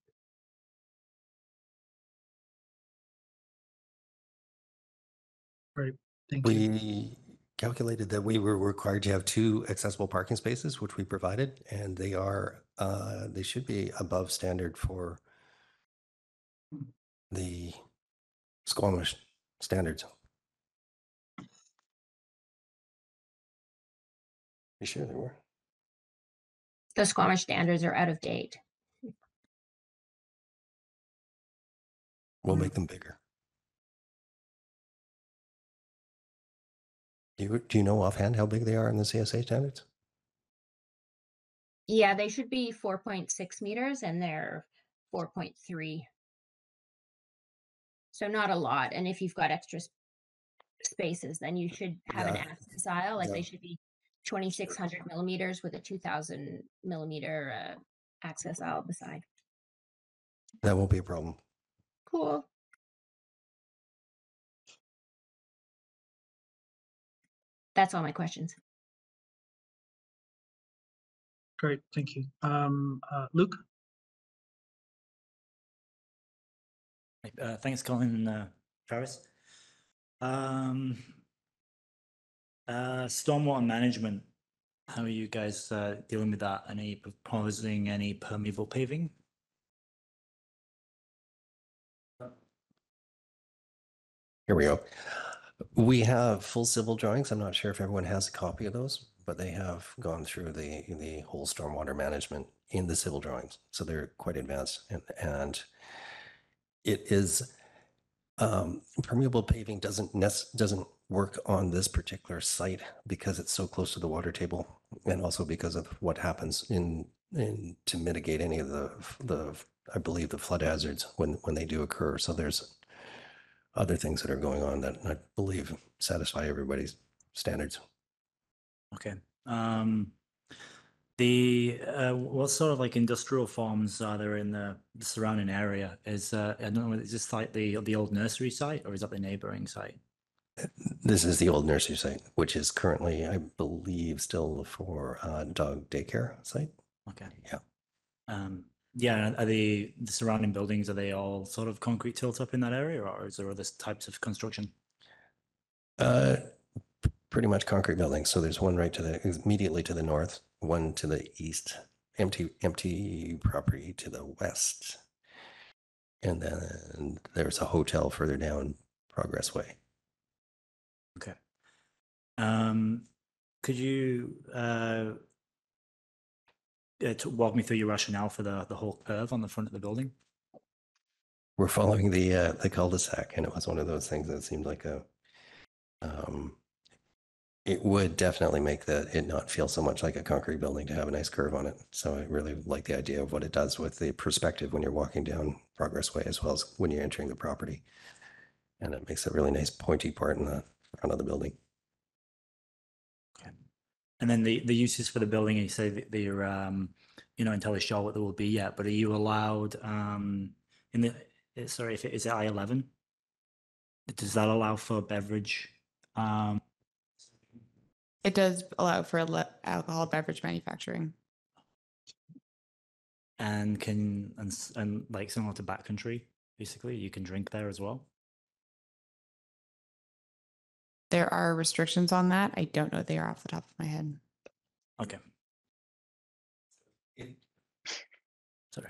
Great, thank you. We calculated that we were required to have 2 accessible parking spaces, which we provided, and they should be above standard for the Squamish standards. You sure they were? The Squamish standards are out of date. We'll make them bigger. Do you know offhand how big they are in the CSA standards? Yeah, they should be 4.6 meters, and they're 4.3. So not a lot. And if you've got extra spaces, then you should have an access aisle. They should be 2,600 millimeters with a 2,000 millimeter access aisle beside. That won't be a problem. Cool. That's all my questions. Great, thank you. Luke? Thanks, Colin and Travis. Stormwater management. How are you guys dealing with that? Any proposing any permeable paving? Here we go. We have full civil drawings. I'm not sure if everyone has a copy of those, but they have gone through the whole stormwater management in the civil drawings. So they're quite advanced, and it is permeable paving doesn't work on this particular site because it's so close to the water table, and also because of what happens in to mitigate any of the I believe the flood hazards when they do occur. So there's other things that are going on that I believe satisfy everybody's standards. Okay. What sort of like industrial farms are there in the surrounding area? Is I don't know, is this like the old nursery site, or is that the neighboring site? This is the old nursery site, which is currently, I believe, still for dog daycare site. Okay. Yeah. Yeah, are the surrounding buildings, are they all sort of concrete tilt up in that area, or is there other types of construction? Pretty much concrete buildings. So there's one right to the immediately to the north, one to the east, empty property to the west, and then there's a hotel further down Progress Way. Okay. Could you walk me through your rationale for the whole curve on the front of the building? We're following the cul-de-sac, and it was one of those things that seemed like it would definitely make it not feel so much like a concrete building to have a nice curve on it. So I really like the idea of what it does with the perspective when you're walking down Progress Way, as well as when you're entering the property. And it makes a really nice pointy part in the front of the building. Okay. And then the uses for the building, you say that you're you're not entirely sure what there will be yet, but are you allowed in the sorry, if it is I-11, does that allow for beverage? It does allow for alcohol beverage manufacturing. And and like similar to backcountry, basically, you can drink there as well. There are restrictions on that. I don't know what they are off the top of my head. Okay.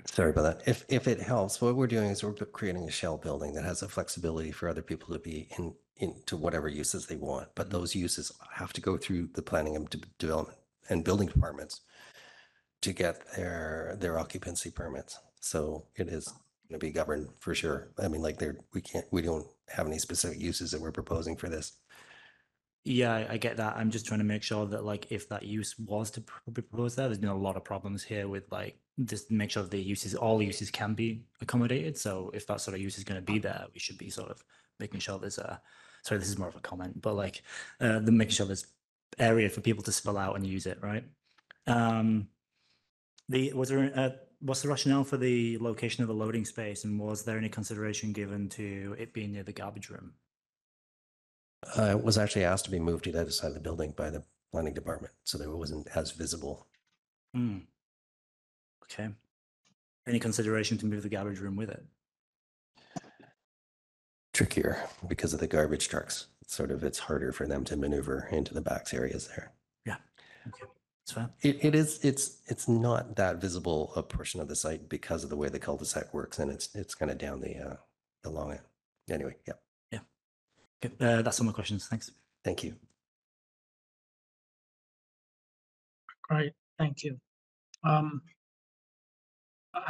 Sorry about that. If it helps, what we're doing is we're creating a shell building that has the flexibility for other people to be into whatever uses they want. But those uses have to go through the planning and development and building departments to get their occupancy permits. So it is going to be governed for sure. I mean, like we don't have any specific uses that we're proposing for this. Yeah, I get that. I'm just trying to make sure that like if that use was to be proposed there's been a lot of problems here with like just make sure the all uses can be accommodated. So if that sort of use is going to be there, we should be sort of making sure there's sorry, this is more of a comment, but like making sure there's area for people to spill out and use it, right? What's the rationale for the location of the loading space, and was there any consideration given to it being near the garbage room? It was actually asked to be moved to the other side of the building by the planning department, so that it wasn't as visible. Okay. Any consideration to move the garbage room with it? Trickier because of the garbage trucks. It's harder for them to maneuver into the back areas there. Yeah. Okay. That's fine. It's not that visible a portion of the site because of the way the cul-de-sac works, and it's kind of down along it. Anyway, yeah. Yeah. Okay. That's all my questions. Thanks. Thank you. Great, thank you. I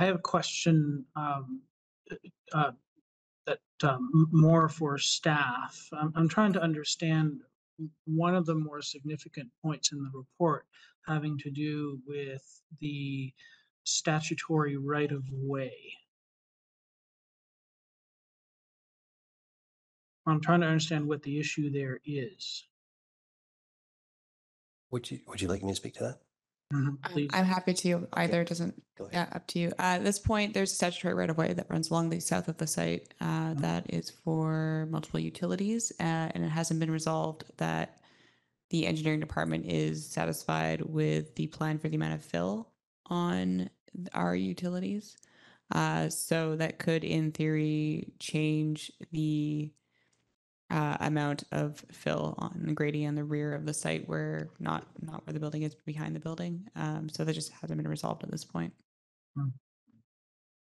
have a question more for staff. I'm trying to understand one of the more significant points in the report having to do with the statutory right of way. I'm trying to understand what the issue there is. Would you like me to speak to that? Please. I'm happy to. Either doesn't. Yeah, up to you. At this point, there's a statutory right of way that runs along the south of the site that is for multiple utilities, and it hasn't been resolved that the engineering department is satisfied with the plan for the amount of fill on our utilities. So that could, in theory, change the amount of fill on the grading on the rear of the site, where not where the building is, behind the building. So that just hasn't been resolved at this point.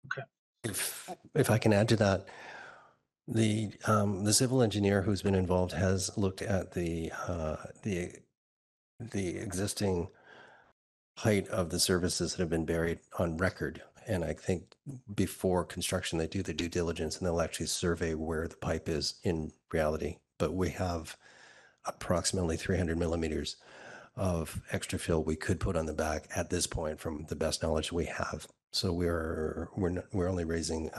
Okay. If I can add to that, the civil engineer who's been involved has looked at the existing height of the services that have been buried on record. And I think before construction, they do the due diligence and they'll actually survey where the pipe is in reality. But we have approximately 300 millimeters of extra fill we could put on the back at this point from the best knowledge we have. So we're only raising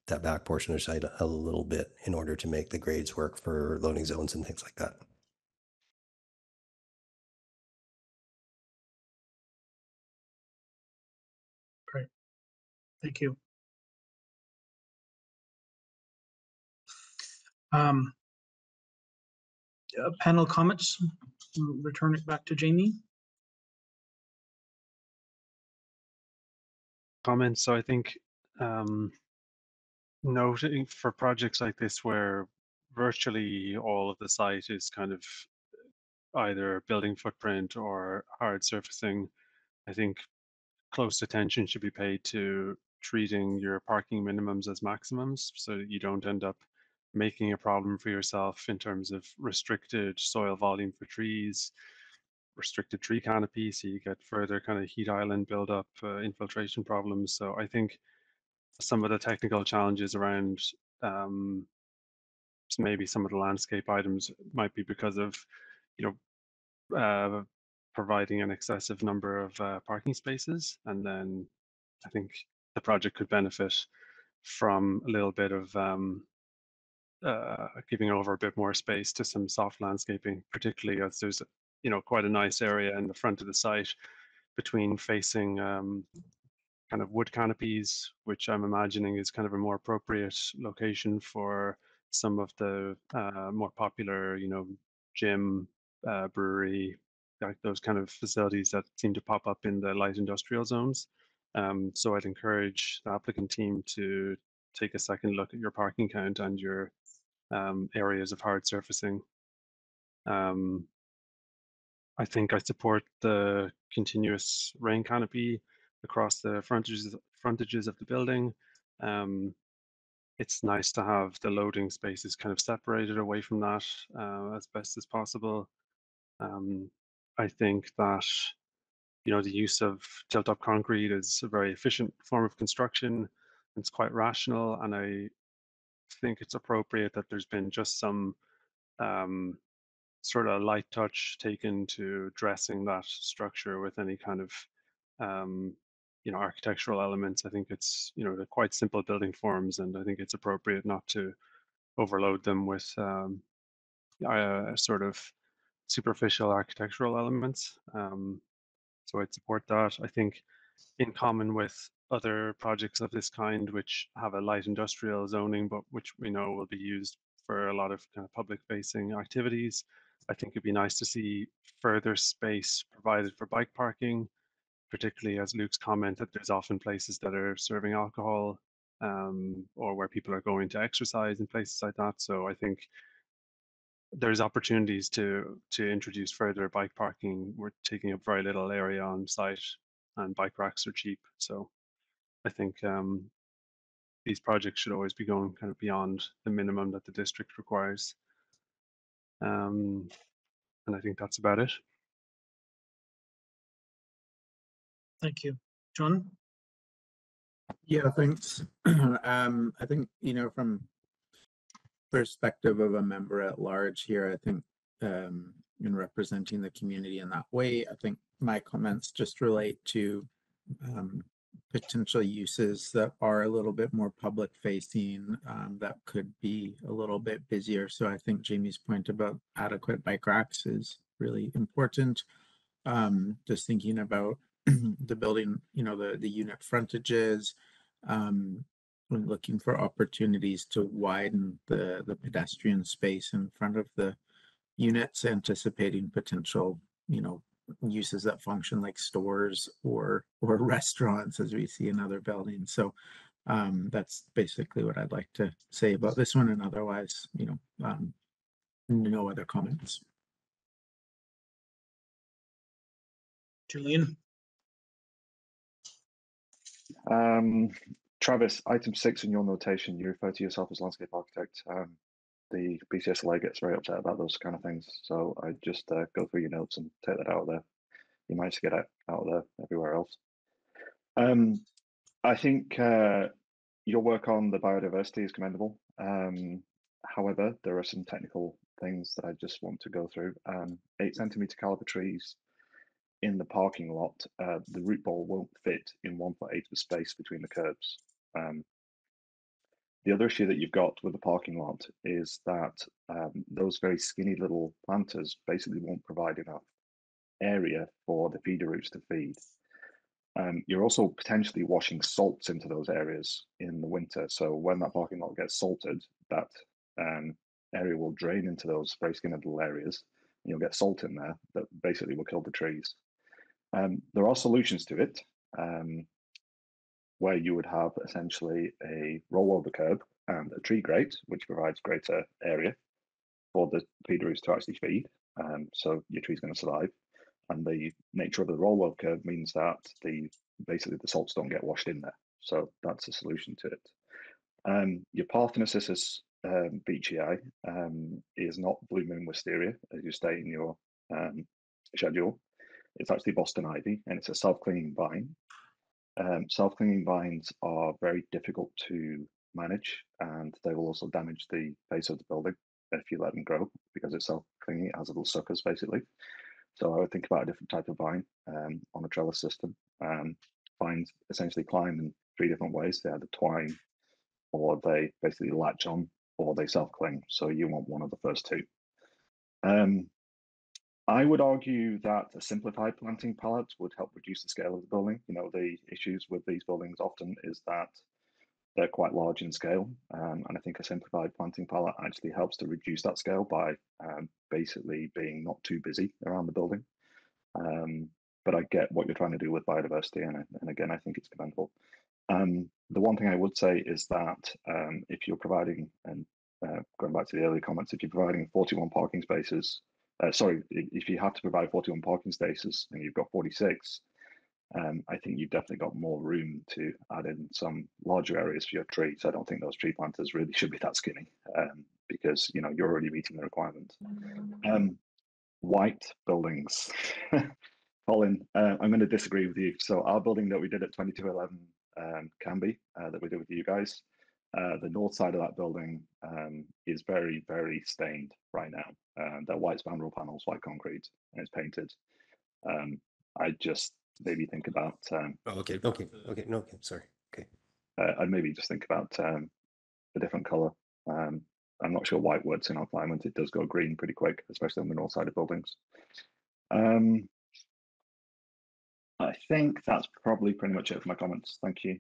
that back portion of the site a little bit in order to make the grades work for loading zones and things like that. Great. Thank you. Panel comments. We'll return it back to Jamie. Comments. So I think noting for projects like this where virtually all of the site is kind of either building footprint or hard surfacing, I think close attention should be paid to treating your parking minimums as maximums so that you don't end up making a problem for yourself in terms of restricted soil volume for trees, restricted tree canopy, so you get further kind of heat island buildup, infiltration problems. So I think some of the technical challenges around maybe some of the landscape items might be because of, providing an excessive number of parking spaces. And then I think the project could benefit from a little bit of giving over a bit more space to some soft landscaping, particularly as there's, quite a nice area in the front of the site between facing kind of wood canopies, which I'm imagining is kind of a more appropriate location for some of the more popular, gym, brewery, like those kind of facilities that seem to pop up in the light industrial zones. So I'd encourage the applicant team to take a second look at your parking count and your areas of hard surfacing. I think I support the continuous rain canopy across the frontages of the building. It's nice to have the loading spaces kind of separated away from that as best as possible. I think that the use of tilt-up concrete is a very efficient form of construction. It's quite rational, and I think it's appropriate that there's been just some sort of light touch taken to dressing that structure with any kind of architectural elements. I think it's they're quite simple building forms, and I think it's appropriate not to overload them with sort of superficial architectural elements. So I'd support that. I think in common with other projects of this kind, which have a light industrial zoning, but which we know will be used for a lot of kind of public facing activities, I think it'd be nice to see further space provided for bike parking, particularly as Luke's commented, there's often places that are serving alcohol or where people are going to exercise in places like that. So I think there's opportunities to introduce further bike parking. We're taking up very little area on site, and bike racks are cheap. So I think these projects should always be going kind of beyond the minimum that the district requires. And I think that's about it. Thank you. John? Yeah, thanks. I think, from perspective of a member at large here, I think in representing the community in that way, I think my comments just relate to potential uses that are a little bit more public facing, that could be a little bit busier. So I think Jamie's point about adequate bike racks is really important. Just thinking about the building, the unit frontages, when looking for opportunities to widen the pedestrian space in front of the units, anticipating potential, uses that function like stores or restaurants, as we see in other buildings. So that's basically what I'd like to say about this one. And otherwise, No other comments. Julian? Travis, item 6 in your notation, you refer to yourself as landscape architect. The BCSLA gets very upset about those kind of things, so I just go through your notes and take that out of there. You managed to get it out of there everywhere else. I think your work on the biodiversity is commendable. However, there are some technical things that I just want to go through. 8 centimeter caliber trees in the parking lot, the root ball won't fit in 1/8 of the space between the curbs. The other issue that you've got with the parking lot is that those very skinny little planters basically won't provide enough area for the feeder roots to feed. You're also potentially washing salts into those areas in the winter. So when that parking lot gets salted, that area will drain into those very skinny little areas. And you'll get salt in there that basically will kill the trees. There are solutions to it, where you would have essentially a rollover curb and a tree grate, which provides greater area for the feeder roots to actually feed. So your tree's going to survive. And the nature of the rollover curve means that basically the salts don't get washed in there. So that's a solution to it. Your Parthenocissus beechii is not blue moon wisteria, as you state in your schedule. It's actually Boston ivy, and it's a self-clinging vine. Self-clinging vines are very difficult to manage, and they will also damage the face of the building if you let them grow, because it's self-clinging, it has little suckers basically. So I would think about a different type of vine on a trellis system. Vines essentially climb in 3 different ways. They either twine, or they basically latch on, or they self-cling. So you want one of the first 2. I would argue that a simplified planting palette would help reduce the scale of the building. You know, the issues with these buildings often is that they're quite large in scale. And I think a simplified planting palette actually helps to reduce that scale by basically being not too busy around the building. But I get what you're trying to do with biodiversity, and again, I think it's commendable. The one thing I would say is that if you're providing, and going back to the earlier comments, if you're providing 41 parking spaces, if you have to provide 41 parking spaces and you've got 46, I think you've definitely got more room to add in some larger areas for your trees. I don't think those tree planters really should be that skinny, because you know you're already meeting the requirement. White buildings. Colin, I'm going to disagree with you. So our building that we did at 2211 Canby, that we did with you guys, the north side of that building is very, very stained right now. They're white spandrel panels, white concrete, and it's painted. I just maybe think about. Okay, sorry. Okay. I'd maybe just think about a different color. I'm not sure white works in our climate. It does go green pretty quick, especially on the north side of buildings. I think that's probably pretty much it for my comments. Thank you.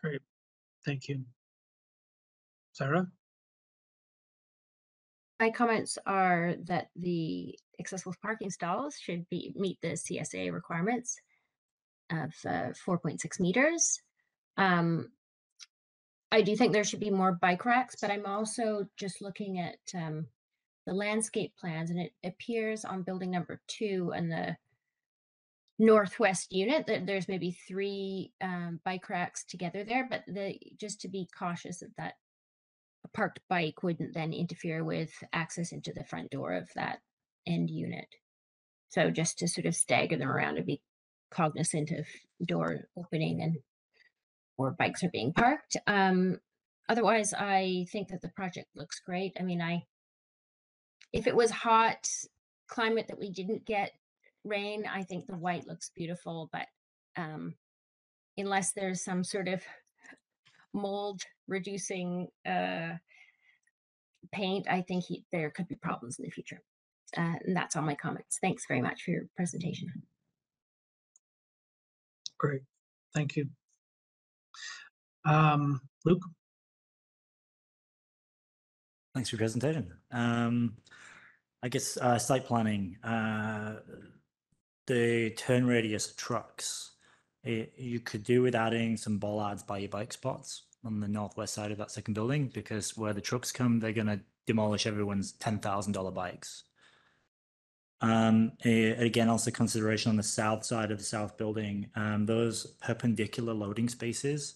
Great, thank you. Sarah? My comments are that the accessible parking stalls should meet the CSA requirements of 4.6 meters. I do think there should be more bike racks, but I'm also just looking at the landscape plans, and it appears on building number 2 and the northwest unit that there's maybe 3 bike racks together there, but just to be cautious that a parked bike wouldn't then interfere with access into the front door of that end unit. So just to sort of stagger them around and be cognizant of door opening and where bikes are being parked. Otherwise, I think that the project looks great. I mean, if it was hot climate that we didn't get rain, I think the white looks beautiful, but unless there's some sort of mold reducing paint, I think there could be problems in the future. And that's all my comments. Thanks very much for your presentation. Great, thank you. Luke? Thanks for your presentation. I guess site planning, the turn radius of trucks, you could do with adding some bollards by your bike spots. on the northwest side of that second building, because where the trucks come, they're going to demolish everyone's $10,000 bikes. Again, also consideration on the south side of the south building, those perpendicular loading spaces,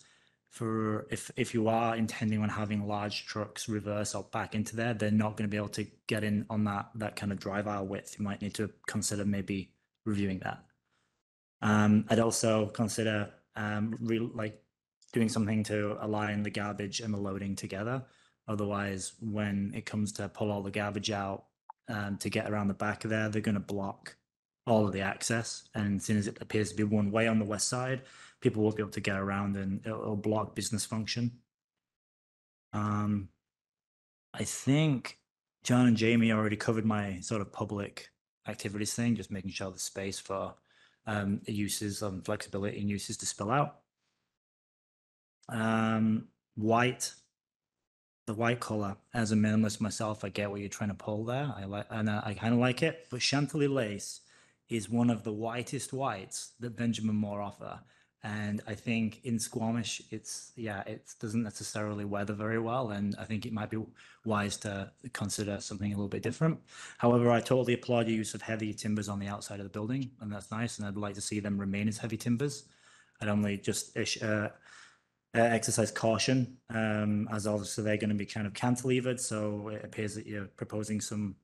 for if you are intending on having large trucks reverse or back into there, they're not going to be able to get in on that kind of drive aisle width. You might need to consider maybe reviewing that. I'd also consider doing something to align the garbage and the loading together. Otherwise, when it comes to pull all the garbage out to get around the back of there, they're going to block all of the access. And as soon as it appears to be one way on the west side, people won't be able to get around, and it'll block business function. I think John and Jamie already covered my sort of public activities thing, just making sure there's space for uses and flexibility and uses to spill out. White, the white color, as a minimalist myself, I get what you're trying to pull there. I kind of like it, but Chantilly lace is one of the whitest whites that Benjamin Moore offer. And I think in Squamish, it doesn't necessarily weather very well. And I think it might be wise to consider something a little bit different. However, I totally applaud your use of heavy timbers on the outside of the building, and that's nice. And I'd like to see them remain as heavy timbers. I'd only just exercise caution, as obviously they're going to be kind of cantilevered. So it appears that you're proposing some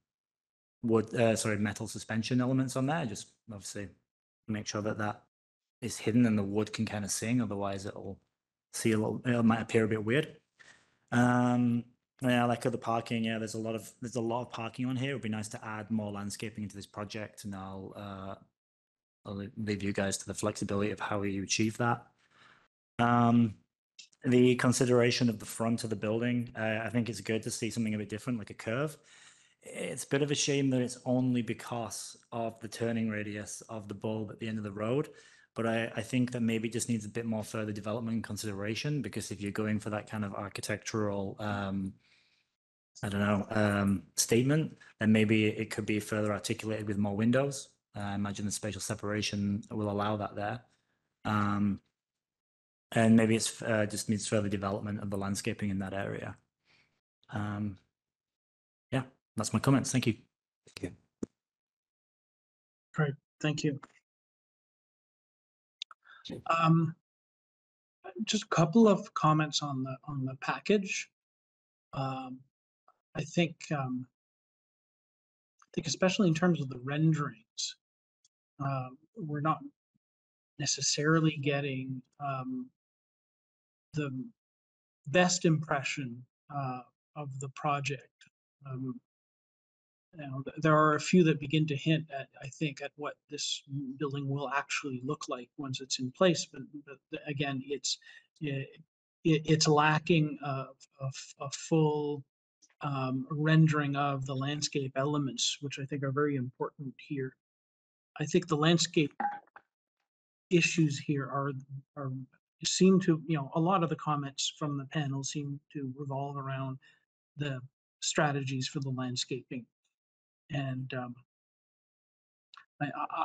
metal suspension elements on there. Just obviously make sure that is hidden and the wood can kind of sing. Otherwise, it might appear a bit weird. Yeah, like other parking. Yeah, there's a lot of parking on here. It would be nice to add more landscaping into this project, and I'll leave you guys to the flexibility of how you achieve that. The consideration of the front of the building, I think it's good to see something a bit different, like a curve. It's a bit of a shame that it's only because of the turning radius of the bulb at the end of the road. But I think that maybe just needs a bit more further development and consideration, because if you're going for that kind of architectural, statement, then maybe it could be further articulated with more windows. I imagine the spatial separation will allow that there. And maybe it's just needs further development of the landscaping in that area. Yeah, that's my comments. Thank you. Thank you. Great, thank you. Just a couple of comments on the package. I think especially in terms of the renderings, we're not necessarily getting the best impression of the project. There are a few that begin to hint at, I think, at what this building will actually look like once it's in place. But again, it's lacking a full rendering of the landscape elements, which I think are very important here. I think the landscape issues here seem to, a lot of the comments from the panel seem to revolve around the strategies for the landscaping. And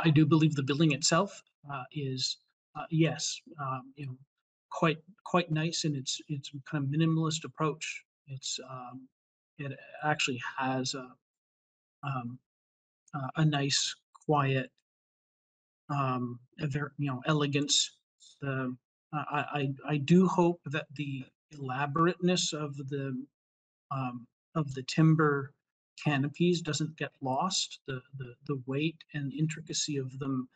I do believe the building itself is, yes, quite nice in its kind of minimalist approach. It actually has a nice, quiet, elegance. I do hope that the elaborateness of the timber canopies doesn't get lost. The weight and intricacy of them,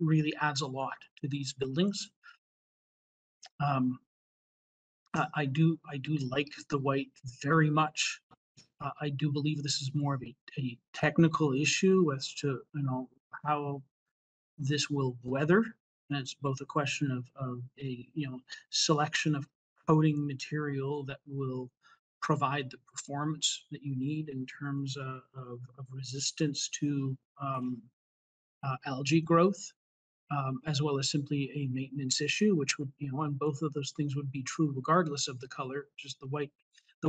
really adds a lot to these buildings. I do like the white very much. I do believe this is more of a technical issue as to how this will weather, and it's both a question of a selection of coating material that will provide the performance that you need in terms of resistance to algae growth, as well as simply a maintenance issue, which would, and both of those things would be true regardless of the color. Just the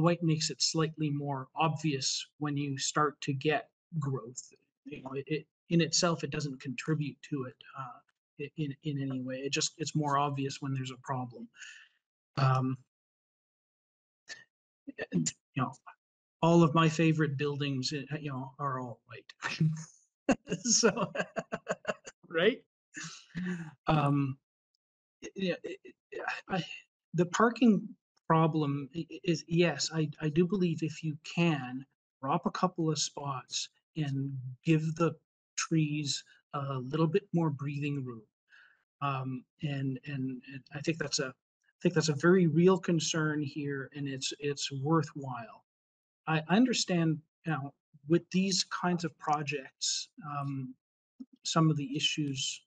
white makes it slightly more obvious when you start to get growth. It in itself, it doesn't contribute to it. in any way. It's more obvious when there's a problem. And, you know, all of my favorite buildings, you know, are all white. So, right? Yeah, the parking problem is, yes, I do believe if you can drop a couple of spots and give the trees a little bit more breathing room. And I think that's a very real concern here, and it's worthwhile. I understand, you know, with these kinds of projects, some of the issues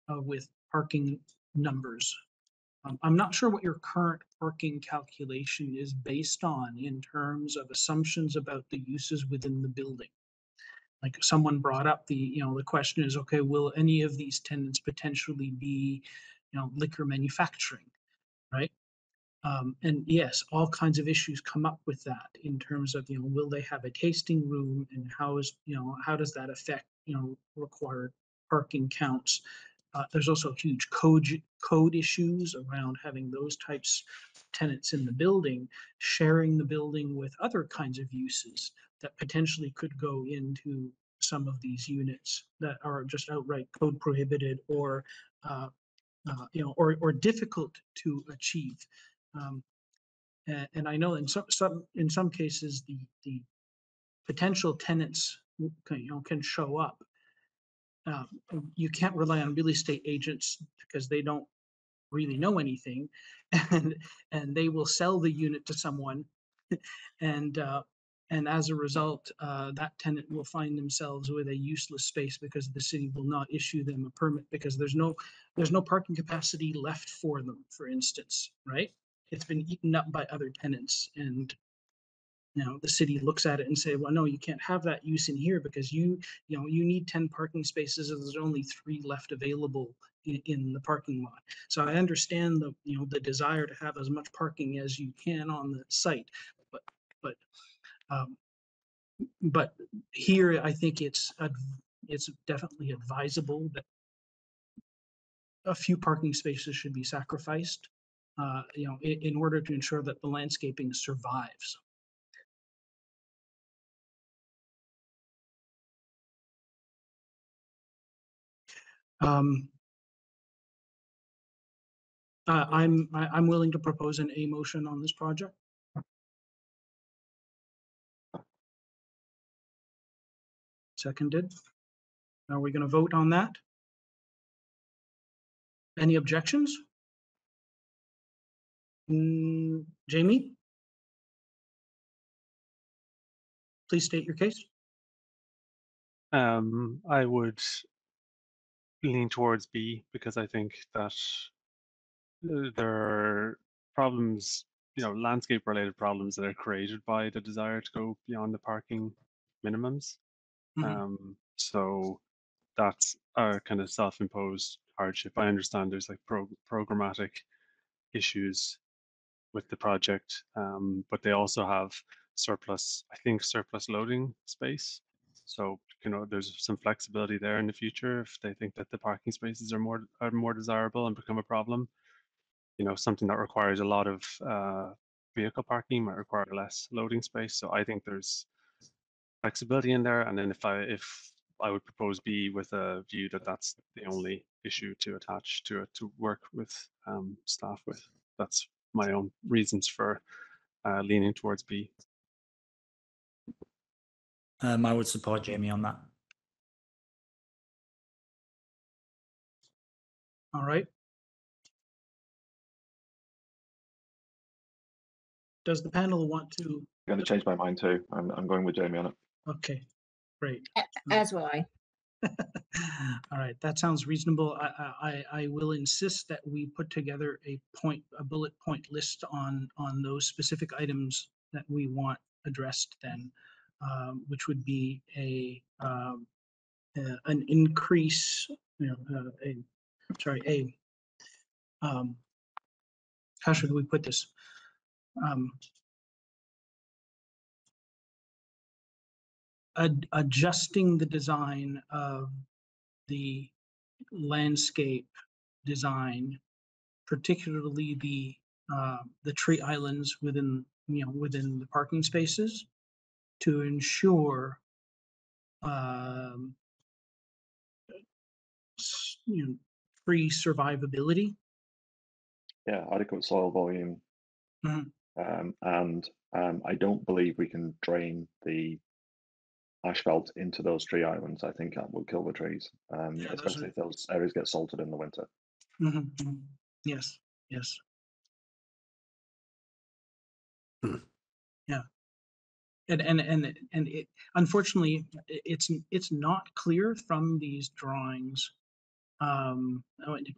with parking numbers. I'm not sure what your current parking calculation is based on in terms of assumptions about the uses within the building. Like someone brought up the question is, okay, will any of these tenants potentially be, liquor manufacturing, right? And yes, all kinds of issues come up with that in terms of, will they have a tasting room, and how does that affect, required parking counts? There's also huge code issues around having those types of tenants in the building, sharing the building with other kinds of uses that potentially could go into some of these units that are just outright code prohibited or or difficult to achieve. And I know in some cases the potential tenants can show up. You can't rely on real estate agents because they don't really know anything, and they will sell the unit to someone, and as a result, that tenant will find themselves with a useless space because the city will not issue them a permit because there's no parking capacity left for them, for instance, right? It's been eaten up by other tenants, and the city looks at it and say, well, no, you can't have that use in here because you need 10 parking spaces and there's only 3 left available in the parking lot. So I understand the desire to have as much parking as you can on the site, but here I think it's definitely advisable that a few parking spaces should be sacrificed, in order to ensure that the landscaping survives. I'm willing to propose an A motion on this project. Seconded. Are we going to vote on that? Any objections? Jamie? Please state your case. I would lean towards B because I think that there are problems, landscape related problems that are created by the desire to go beyond the parking minimums. So that's a kind of self-imposed hardship. I understand there's like programmatic issues with the project, but they also have surplus loading space. So there's some flexibility there in the future if they think that the parking spaces are more desirable and become a problem. Something that requires a lot of vehicle parking might require less loading space. So I think there's flexibility in there. And then if I would propose B with a view that that's the only issue to attach to it to work with staff with. That's my own reasons for leaning towards B. I would support Jamie on that. All right. Does the panel want to? I'm going to change my mind too. I'm going with Jamie on it. Okay, great. As will I. All right, that sounds reasonable. I will insist that we put together a bullet point list on those specific items that we want addressed then, which would be an increase, how should we put this? Adjusting the design of the landscape design, particularly the tree islands within within the parking spaces, to ensure tree survivability. Yeah, adequate soil volume. Mhm. And I don't believe we can drain the asphalt into those tree islands. I think that will kill the trees, Yeah, especially if those areas get salted in the winter. Yes, yes. Yeah. And it, unfortunately, it's not clear from these drawings. At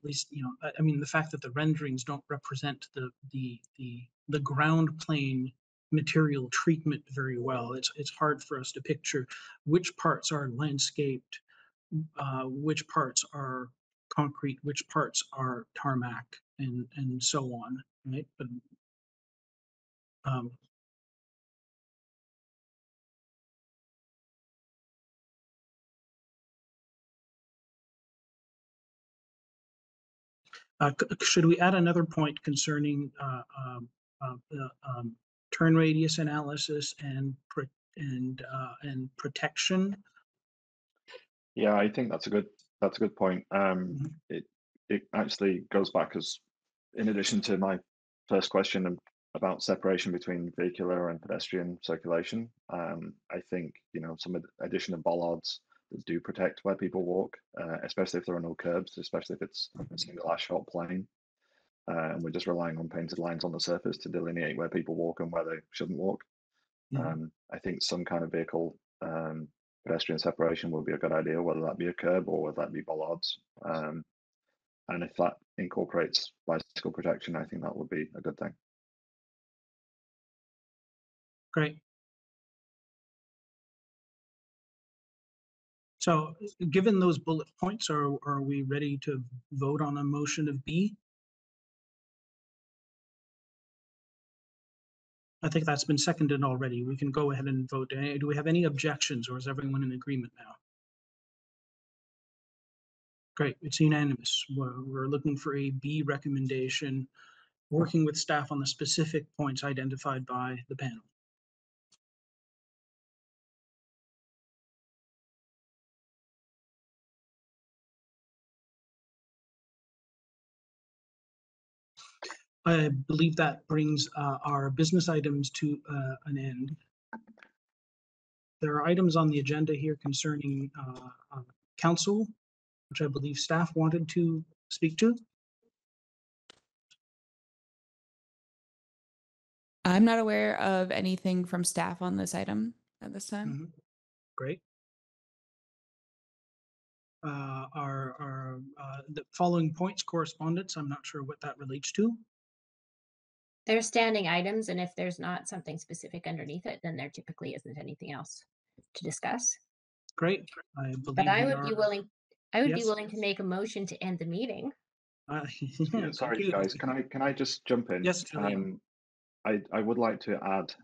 least, I mean, the fact that the renderings don't represent the ground plane material treatment very well. It's hard for us to picture which parts are landscaped, which parts are concrete, which parts are tarmac, and so on, right? But um, should we add another point concerning turn radius analysis and protection? Yeah, I think that's a good point. It actually goes back as, in addition to my first question about separation between vehicular and pedestrian circulation, I think some addition of bollards that do protect where people walk, especially if there are no curbs, especially if it's a single asphalt plane, and we're just relying on painted lines on the surface to delineate where people walk and where they shouldn't walk. I think some kind of vehicle pedestrian separation would be a good idea, whether that be a curb or whether that be bollards. And if that incorporates bicycle protection, I think that would be a good thing. Great. So given those bullet points, are we ready to vote on a motion of B? I think that's been seconded already. We can go ahead and vote. Do we have any objections, or is everyone in agreement now? Great, it's unanimous. We're looking for a B recommendation, working with staff on the specific points identified by the panel. I believe that brings our business items to an end. There are items on the agenda here concerning council, which I believe staff wanted to speak to. I'm not aware of anything from staff on this item at this time. Great. The following points correspondence, I'm not sure what that relates to. They're standing items, and if there's not something specific underneath it, then there typically isn't anything else to discuss. Great. I believe But I we would be are- willing. I would be Yes. willing to make a motion to end the meeting. Yeah, sorry, guys. Can I just jump in? Yes, Julian. I would like to add,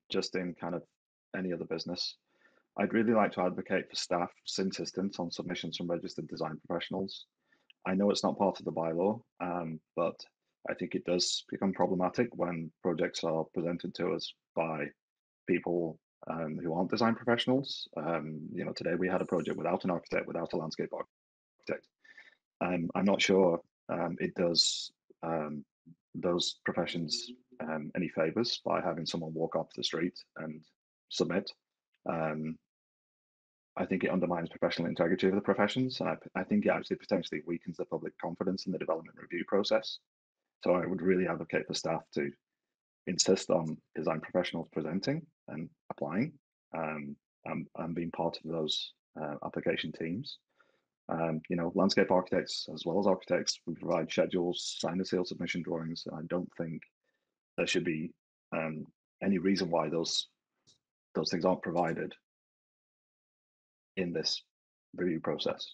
just in kind of any other business, I'd really like to advocate for staff's insistence on submissions from registered design professionals. I know it's not part of the bylaw, but I think it does become problematic when projects are presented to us by people who aren't design professionals. Today we had a project without an architect, without a landscape architect. I'm not sure it does those professions any favors by having someone walk off the street and submit. I think it undermines professional integrity of the professions, and I think it actually potentially weakens the public confidence in the development review process. So I would really advocate for staff to insist on design professionals presenting and applying, and being part of those application teams. Landscape architects as well as architects, we provide schedules, sign and seal submission drawings, and I don't think there should be any reason why those things aren't provided in this review process.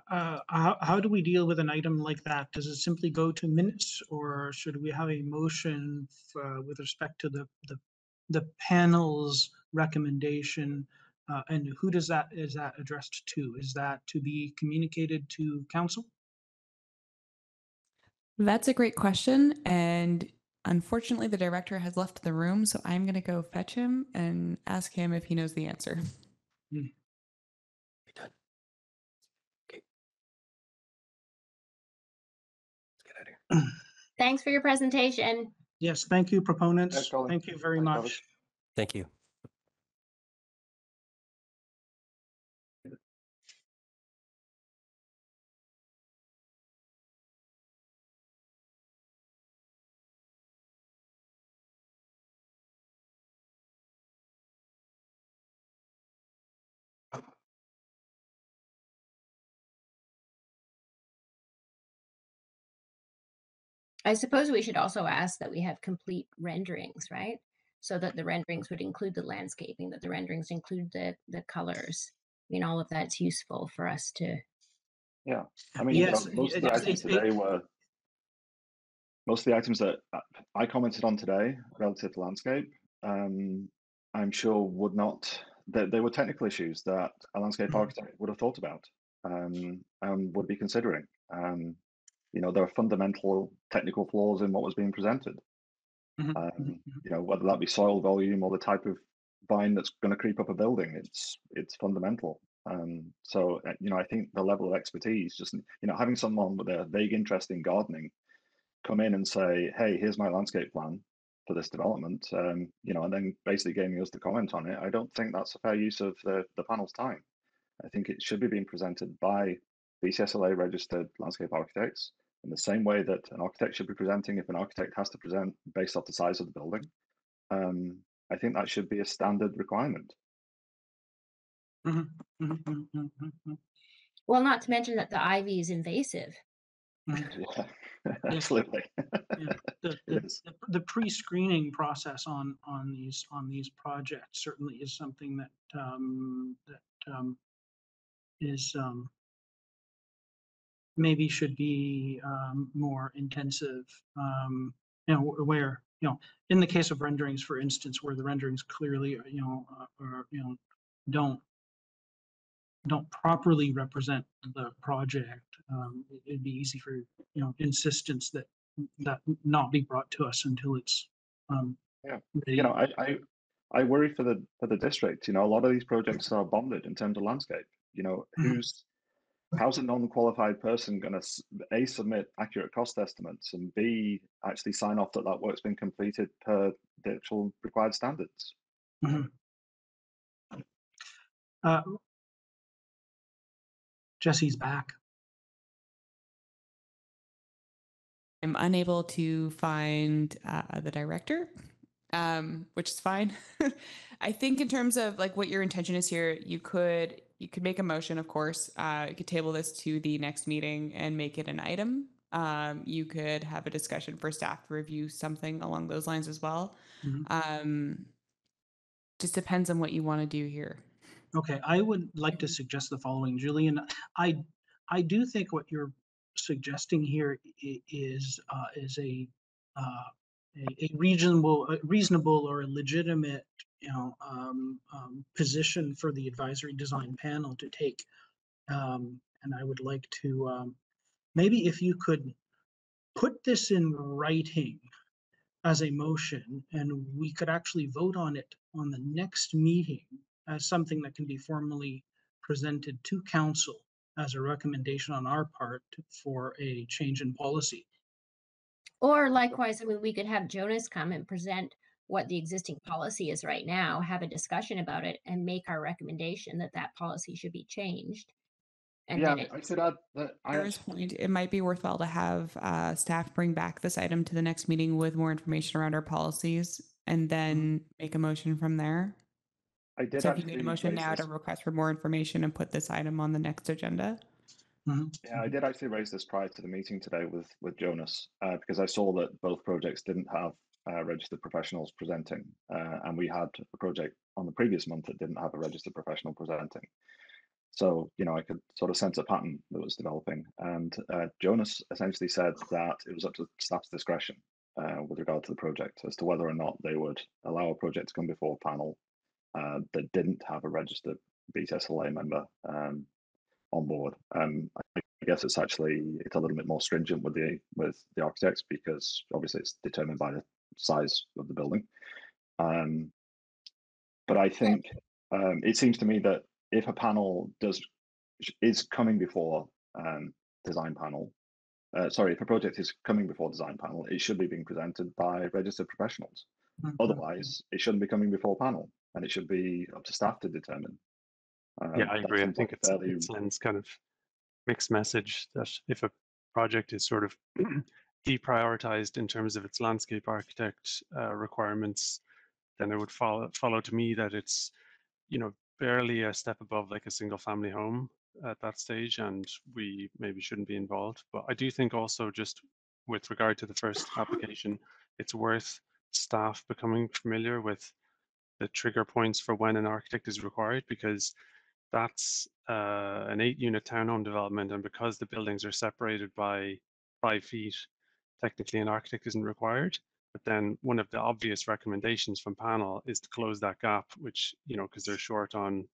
How do we deal with an item like that? Does it simply go to minutes, or should we have a motion with respect to the panel's recommendation? And who is that addressed to? Is that to be communicated to council? That's a great question. And unfortunately, the director has left the room. So I'm going to go fetch him and ask him if he knows the answer. You're done. Okay. Let's get out of here. Thanks for your presentation. Yes, thank you, proponents. Thanks, Colin. Thank you very Thanks, much. Travis. Thank you. I suppose we should also ask that we have complete renderings, right? So that the renderings would include the landscaping, that the renderings include the colors. I mean, all of that's useful for us to. Yeah, I mean, Yes, most of the items today were most of the items that I commented on today relative to landscape. I'm sure would not. They were technical issues that a landscape architect would have thought about and would be considering. There are fundamental technical flaws in what was being presented. Whether that be soil volume or the type of vine that's going to creep up a building, it's fundamental. I think the level of expertise, just having someone with a vague interest in gardening come in and say, "Hey, here's my landscape plan for this development," and then basically giving us the comment on it. I don't think that's a fair use of the panel's time. I think it should be being presented by BCSLA registered landscape architects in the same way that an architect should be presenting if an architect has to present based off the size of the building. I think that should be a standard requirement. Well, not to mention that the ivy is invasive. Yeah, absolutely. The pre-screening process on these projects certainly is something that is maybe should be more intensive. Where in the case of renderings, for instance, where the renderings clearly don't properly represent the project, it'd be easy for insistence that not be brought to us until it's ready. I worry for the district. A lot of these projects are bonded in terms of landscape. How's a non-qualified person going to A, submit accurate cost estimates, and B, actually sign off that work's been completed per the actual required standards? Jesse's back. I'm unable to find the director, which is fine. I think in terms of like what your intention is here, you could make a motion, of course. You could table this to the next meeting and make it an item. You could have a discussion for staff to review something along those lines as well. Just depends on what you want to do here. Okay, I would like to suggest the following, Julian. I do think what you're suggesting here is a reasonable or a legitimate position for the advisory design panel to take, and I would like to maybe if you could put this in writing as a motion, and we could actually vote on it on the next meeting as something that can be formally presented to council as a recommendation on our part for a change in policy. Or likewise, I mean, we could have Jonas come and present what the existing policy is right now, have a discussion about it, and make our recommendation that policy should be changed. And yeah, I should add that point, it might be worthwhile to have staff bring back this item to the next meeting with more information around our policies, and then make a motion from there. I did so if you made a motion now this. to request for more information and put this item on the next agenda. Yeah, I did actually raise this prior to the meeting today with Jonas because I saw that both projects didn't have registered professionals presenting, and we had a project on the previous month that didn't have a registered professional presenting. So, I could sort of sense a pattern that was developing. And Jonas essentially said that it was up to staff's discretion with regard to the project as to whether or not they would allow a project to come before a panel that didn't have a registered BTSLA member on board. I guess it's a little bit more stringent with the architects, because obviously it's determined by the size of the building. But I think it seems to me that if a panel is coming before design panel, if a project is coming before design panel, it should be being presented by registered professionals. Otherwise, it shouldn't be coming before panel, and it should be up to staff to determine. Yeah, I that agree. I seems think like a fairly it sends kind of mixed message that if a project is sort of deprioritized in terms of its landscape architect requirements, then it would follow to me that it's, barely a step above like a single family home at that stage, and we maybe shouldn't be involved. But I do think also, just with regard to the first application, it's worth staff becoming familiar with the trigger points for when an architect is required, because that's an 8-unit townhome development, and because the buildings are separated by 5 feet, technically an architect isn't required. But then one of the obvious recommendations from panel is to close that gap, which, because they're short on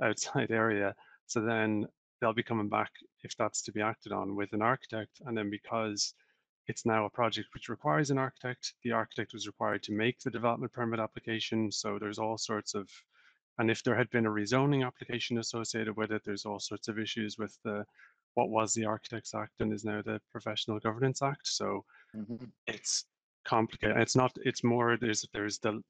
outside area. So then they'll be coming back, if that's to be acted on, with an architect. And then because it's now a project which requires an architect, the architect was required to make the development permit application. So there's all sorts of, and if there had been a rezoning application associated with it, there's all sorts of issues with what was the Architects Act and is now the Professional Governance Act. So it's complicated. It's more, there's the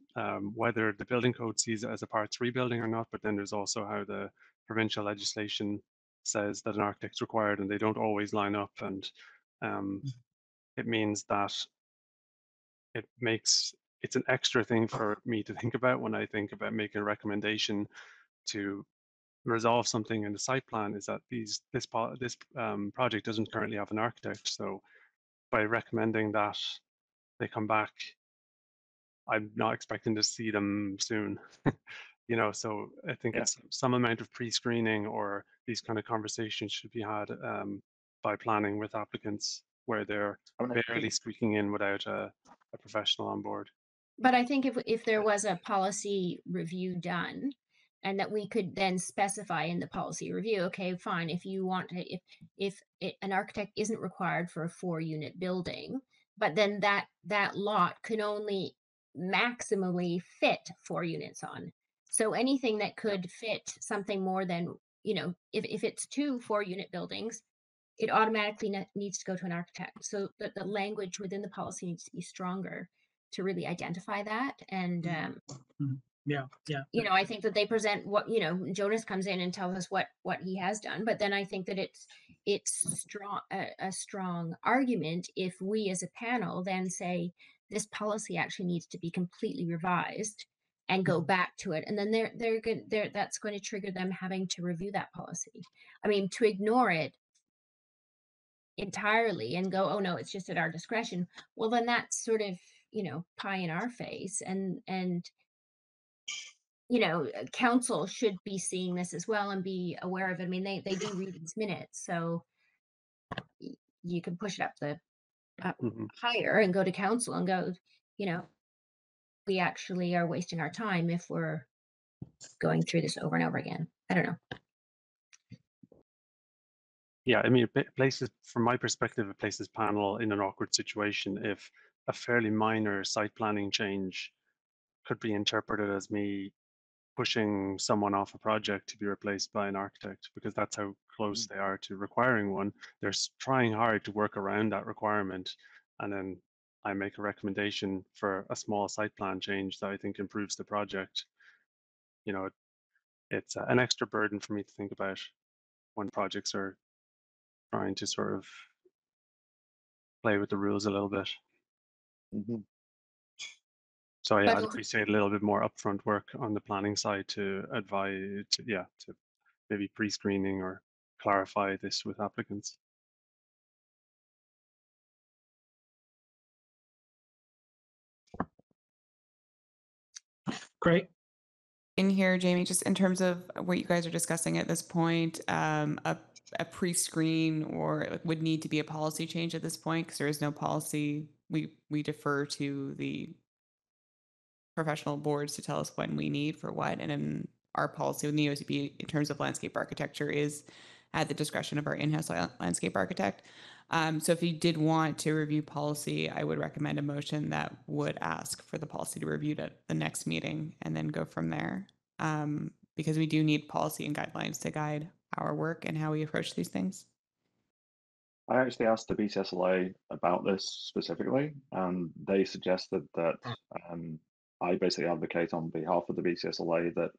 whether the building code sees it as a Part 3 building or not, but then there's also how the provincial legislation says that an architect's required, and they don't always line up. And it means that it's an extra thing for me to think about when I think about making a recommendation to resolve something in the site plan, is that this project doesn't currently have an architect. So by recommending that they come back, I'm not expecting to see them soon. So I think it's some amount of pre-screening, or these kind of conversations should be had by planning with applicants, where they're barely squeaking in without a professional on board. But I think if there was a policy review done, and that we could then specify in the policy review, okay, fine, if you want to, if an architect isn't required for a 4-unit building, but then that lot can only maximally fit 4 units on. So anything that could fit something more than, if it's 2 4-unit buildings, it automatically needs to go to an architect. So the language within the policy needs to be stronger to really identify that. And I think that they present what, Jonas comes in and tells us what he has done, but then I think that it's strong, a strong argument if we as a panel then say this policy actually needs to be completely revised and go back to it, and then that's going to trigger them having to review that policy. I mean, to ignore it entirely and go, oh no, it's just at our discretion, well then that's sort of pie in our face, and council should be seeing this as well and be aware of it. I mean, they do read these minutes, so you can push it up higher and go to council and go, we actually are wasting our time if we're going through this over and over again. I don't know. Yeah, I mean, from my perspective, it places panel in an awkward situation if a fairly minor site planning change could be interpreted as me pushing someone off a project to be replaced by an architect, because that's how close they are to requiring one. They're trying hard to work around that requirement, and then I make a recommendation for a small site plan change that I think improves the project. It's an extra burden for me to think about when projects are trying to sort of play with the rules a little bit. So yeah, I'd appreciate a little bit more upfront work on the planning side to advise, to maybe pre-screening or clarify this with applicants. Great. in here, Jamie, just in terms of what you guys are discussing at this point, a pre-screen or it would need to be a policy change at this point because there is no policy. We defer to the professional boards to tell us when we need for what, and then our policy with the OCP in terms of landscape architecture is at the discretion of our in-house landscape architect. So if you did want to review policy, I would recommend a motion that would ask for the policy to review at the next meeting and then go from there. Because we do need policy and guidelines to guide our work and how we approach these things. I actually asked the BCSLA about this specifically, and they suggested that I basically advocate on behalf of the BCSLA that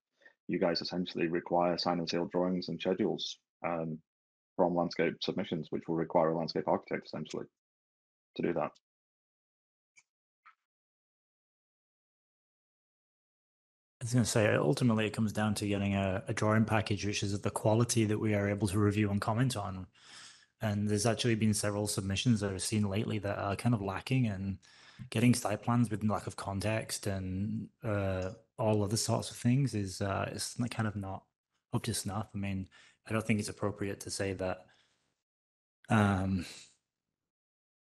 you guys essentially require sign and seal drawings and schedules from landscape submissions, which will require a landscape architect essentially to do that. I was going to say, ultimately, it comes down to getting a drawing package, which is of the quality that we are able to review and comment on. And there's actually been several submissions that I've seen lately that are kind of lacking, and getting site plans with lack of context and all other sorts of things is kind of not up to snuff. I mean, I don't think it's appropriate to say that,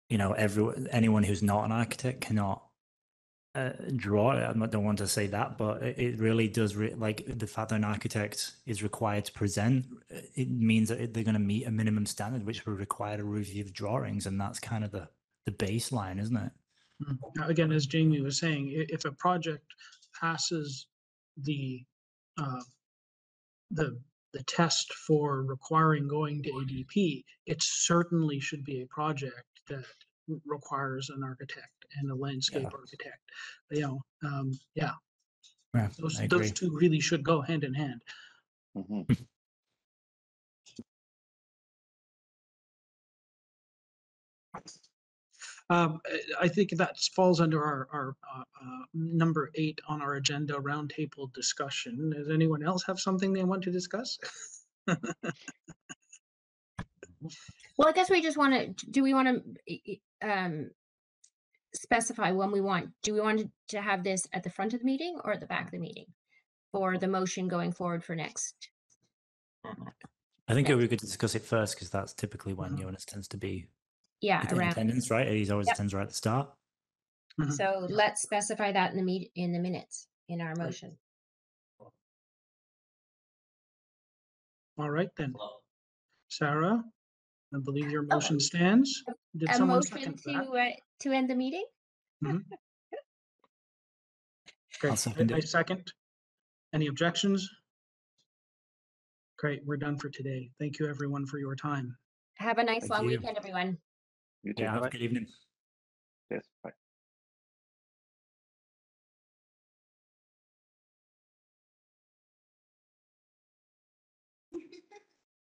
you know, anyone who's not an architect cannot draw it. I don't want to say that, but it really does like the fact that an architect is required to present, it means that they're going to meet a minimum standard which will require a review of drawings, and that's kind of the baseline, isn't it? Now, again, as Jamie was saying, if a project passes the test for requiring going to ADP, it certainly should be a project that requires an architect and a landscape architect. You know, yeah, those two really should go hand in hand. I think that falls under our number 8 on our agenda, roundtable discussion. Does anyone else have something they want to discuss? Well, I guess we just want to, do we want to specify when we want, do we want to have this at the front of the meeting or at the back of the meeting for the motion going forward for next? I think we could discuss it first because that's typically when Jonas tends to be in around attendance, right? He's always attends right at the start. So let's specify that in the minutes in our motion. All right then, Sarah, I believe your motion stands. Did A someone motion second that? to end the meeting? Great. I second. Any objections? Great, we're done for today. Thank you everyone for your time. Have a nice long weekend, everyone. You too. Yeah, have a good evening. Yes, bye.